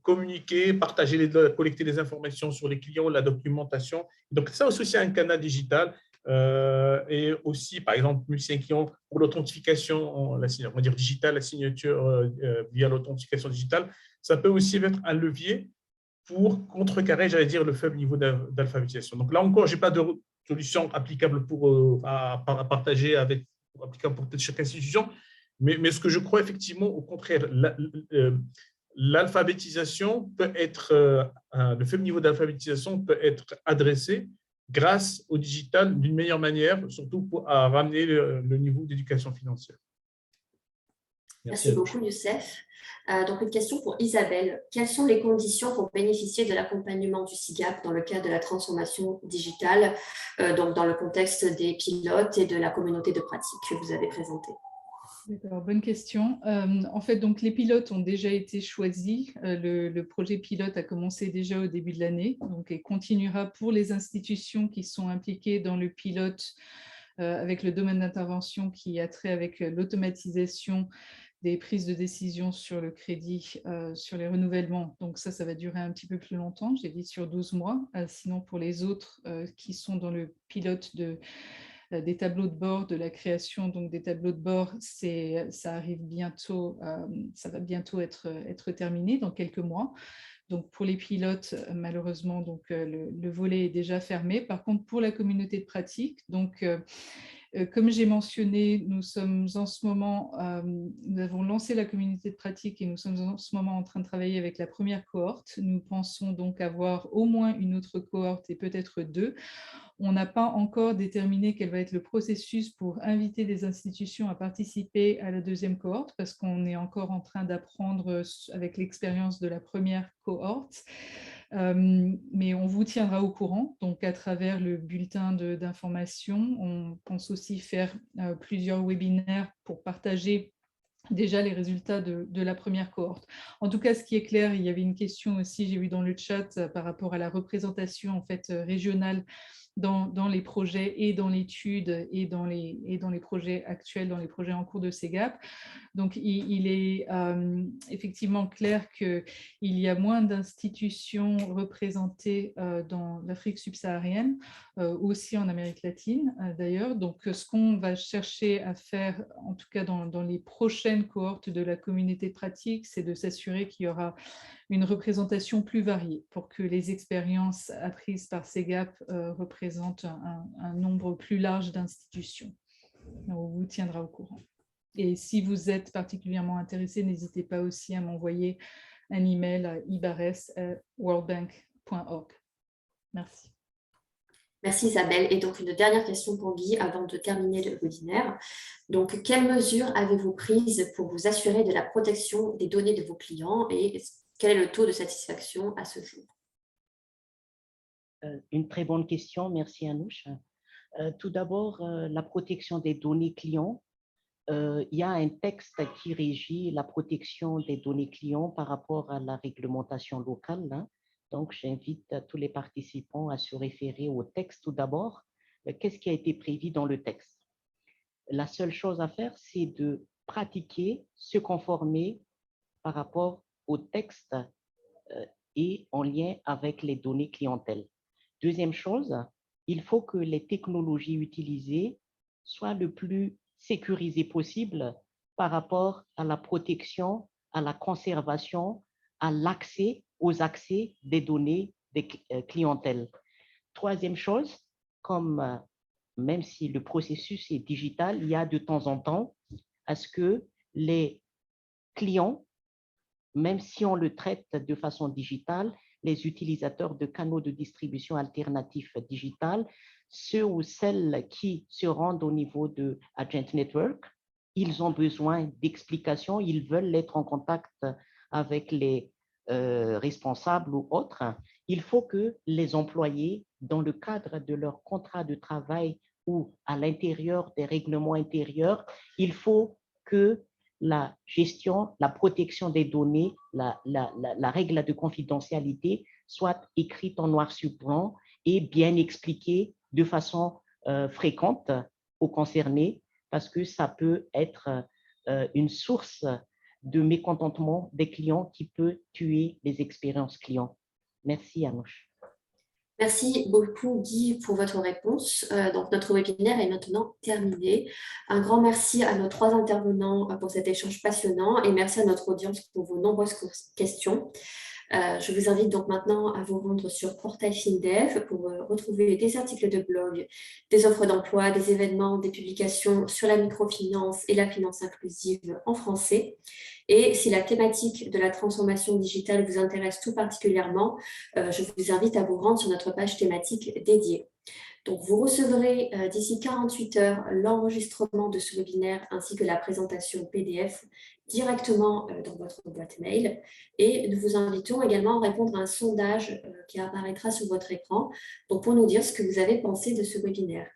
[SPEAKER 2] communiquer, partager, collecter des informations sur les clients, la documentation. Donc, ça aussi, c'est un canal digital. Et aussi, par exemple, musiciens qui ont pour l'authentification, on va dire digitale, la signature via l'authentification digitale, ça peut aussi être un levier pour contrecarrer, j'allais dire, le faible niveau d'alphabétisation. Donc là encore, je n'ai pas de solution applicable à partager avec, applicable pour peut-être chaque institution, mais ce que je crois effectivement, au contraire, l'alphabétisation peut être, le faible niveau d'alphabétisation peut être adressé grâce au digital d'une meilleure manière, surtout pour ramener le niveau d'éducation financière.
[SPEAKER 1] Merci beaucoup, Youssef. Donc, une question pour Isabelle. Quelles sont les conditions pour bénéficier de l'accompagnement du SIGAP dans le cadre de la transformation digitale, donc dans le contexte des pilotes et de la communauté de pratique que vous avez présentée?
[SPEAKER 3] D'accord, bonne question. En fait, donc, les pilotes ont déjà été choisis. Le projet pilote a commencé déjà au début de l'année, donc et continuera pour les institutions qui sont impliquées dans le pilote avec le domaine d'intervention qui a trait avec l'automatisation des prises de décision sur le crédit, sur les renouvellements. Donc ça va durer un petit peu plus longtemps, j'ai dit sur 12 mois. Sinon, pour les autres qui sont dans le pilote des tableaux de bord, de la création donc des tableaux de bord, ça arrive bientôt, ça va bientôt être terminé dans quelques mois. Donc pour les pilotes, malheureusement, donc, le volet est déjà fermé. Par contre, pour la communauté de pratique, donc comme j'ai mentionné, nous sommes en ce moment, nous avons lancé la communauté de pratique et nous sommes en ce moment en train de travailler avec la première cohorte. Nous pensons donc avoir au moins une autre cohorte et peut-être deux. On n'a pas encore déterminé quel va être le processus pour inviter des institutions à participer à la deuxième cohorte parce qu'on est encore en train d'apprendre avec l'expérience de la première cohorte. Mais on vous tiendra au courant, donc à travers le bulletin d'information. On pense aussi faire plusieurs webinaires pour partager déjà les résultats de la première cohorte. En tout cas, ce qui est clair, il y avait une question aussi, j'ai vu dans le chat, par rapport à la représentation en fait, régionale dans les projets et dans l'étude et dans les projets actuels, dans les projets en cours de SEGAP. Donc, il est effectivement clair qu'il y a moins d'institutions représentées dans l'Afrique subsaharienne, aussi en Amérique latine d'ailleurs. Donc, ce qu'on va chercher à faire, en tout cas dans les prochaines cohortes de la communauté de pratique, c'est de s'assurer qu'il y aura une représentation plus variée pour que les expériences apprises par SEGAP représentent un nombre plus large d'institutions. On vous tiendra au courant. Et si vous êtes particulièrement intéressé, n'hésitez pas aussi à m'envoyer un email à ibares@worldbank.org. Merci.
[SPEAKER 1] Merci Isabelle. Et donc, une dernière question pour Guy avant de terminer le webinaire. Donc, quelles mesures avez-vous prises pour vous assurer de la protection des données de vos clients et quel est le taux de satisfaction à ce jour?
[SPEAKER 4] Une très bonne question, merci Anouche. Tout d'abord, la protection des données clients. Il y a un texte qui régit la protection des données clients par rapport à la réglementation locale, hein. Donc, j'invite tous les participants à se référer au texte tout d'abord. Qu'est-ce qui a été prévu dans le texte? La seule chose à faire, c'est de pratiquer, se conformer par rapport au texte et en lien avec les données clientèle. Deuxième chose, il faut que les technologies utilisées soient le plus sécurisées possible par rapport à la protection, à la conservation, à l'accès, aux accès des données des clientèles. Troisième chose, comme même si le processus est digital, il y a de temps en temps à ce que les clients, même si on le traite de façon digitale, les utilisateurs de canaux de distribution alternatifs digital, ceux ou celles qui se rendent au niveau de Agent Network, ils ont besoin d'explications, ils veulent être en contact avec les responsables ou autres. Il faut que les employés, dans le cadre de leur contrat de travail ou à l'intérieur des règlements intérieurs, il faut que la gestion, la protection des données, la règle de confidentialité soit écrite en noir sur blanc et bien expliquée de façon fréquente aux concernés, parce que ça peut être une source de mécontentement des clients qui peut tuer les expériences clients. Merci, Anouche.
[SPEAKER 1] Merci beaucoup, Guy, pour votre réponse. Donc, notre webinaire est maintenant terminé. Un grand merci à nos 3 intervenants pour cet échange passionnant et merci à notre audience pour vos nombreuses questions. Je vous invite donc maintenant à vous rendre sur Portail FinDev pour retrouver des articles de blog, des offres d'emploi, des événements, des publications sur la microfinance et la finance inclusive en français. Et si la thématique de la transformation digitale vous intéresse tout particulièrement, je vous invite à vous rendre sur notre page thématique dédiée. Donc, vous recevrez d'ici 48 heures l'enregistrement de ce webinaire ainsi que la présentation PDF directement dans votre boîte mail. Et nous vous invitons également à répondre à un sondage qui apparaîtra sur votre écran donc pour nous dire ce que vous avez pensé de ce webinaire.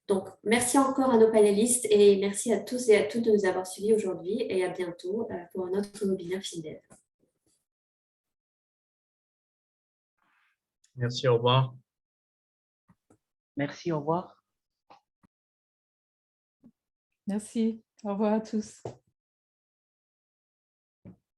[SPEAKER 1] Donc, merci encore à nos panélistes et merci à tous et à toutes de nous avoir suivis aujourd'hui et à bientôt pour un autre webinaire FinDev.
[SPEAKER 2] Merci, au revoir.
[SPEAKER 4] Merci, au revoir.
[SPEAKER 3] Merci. Au revoir à tous.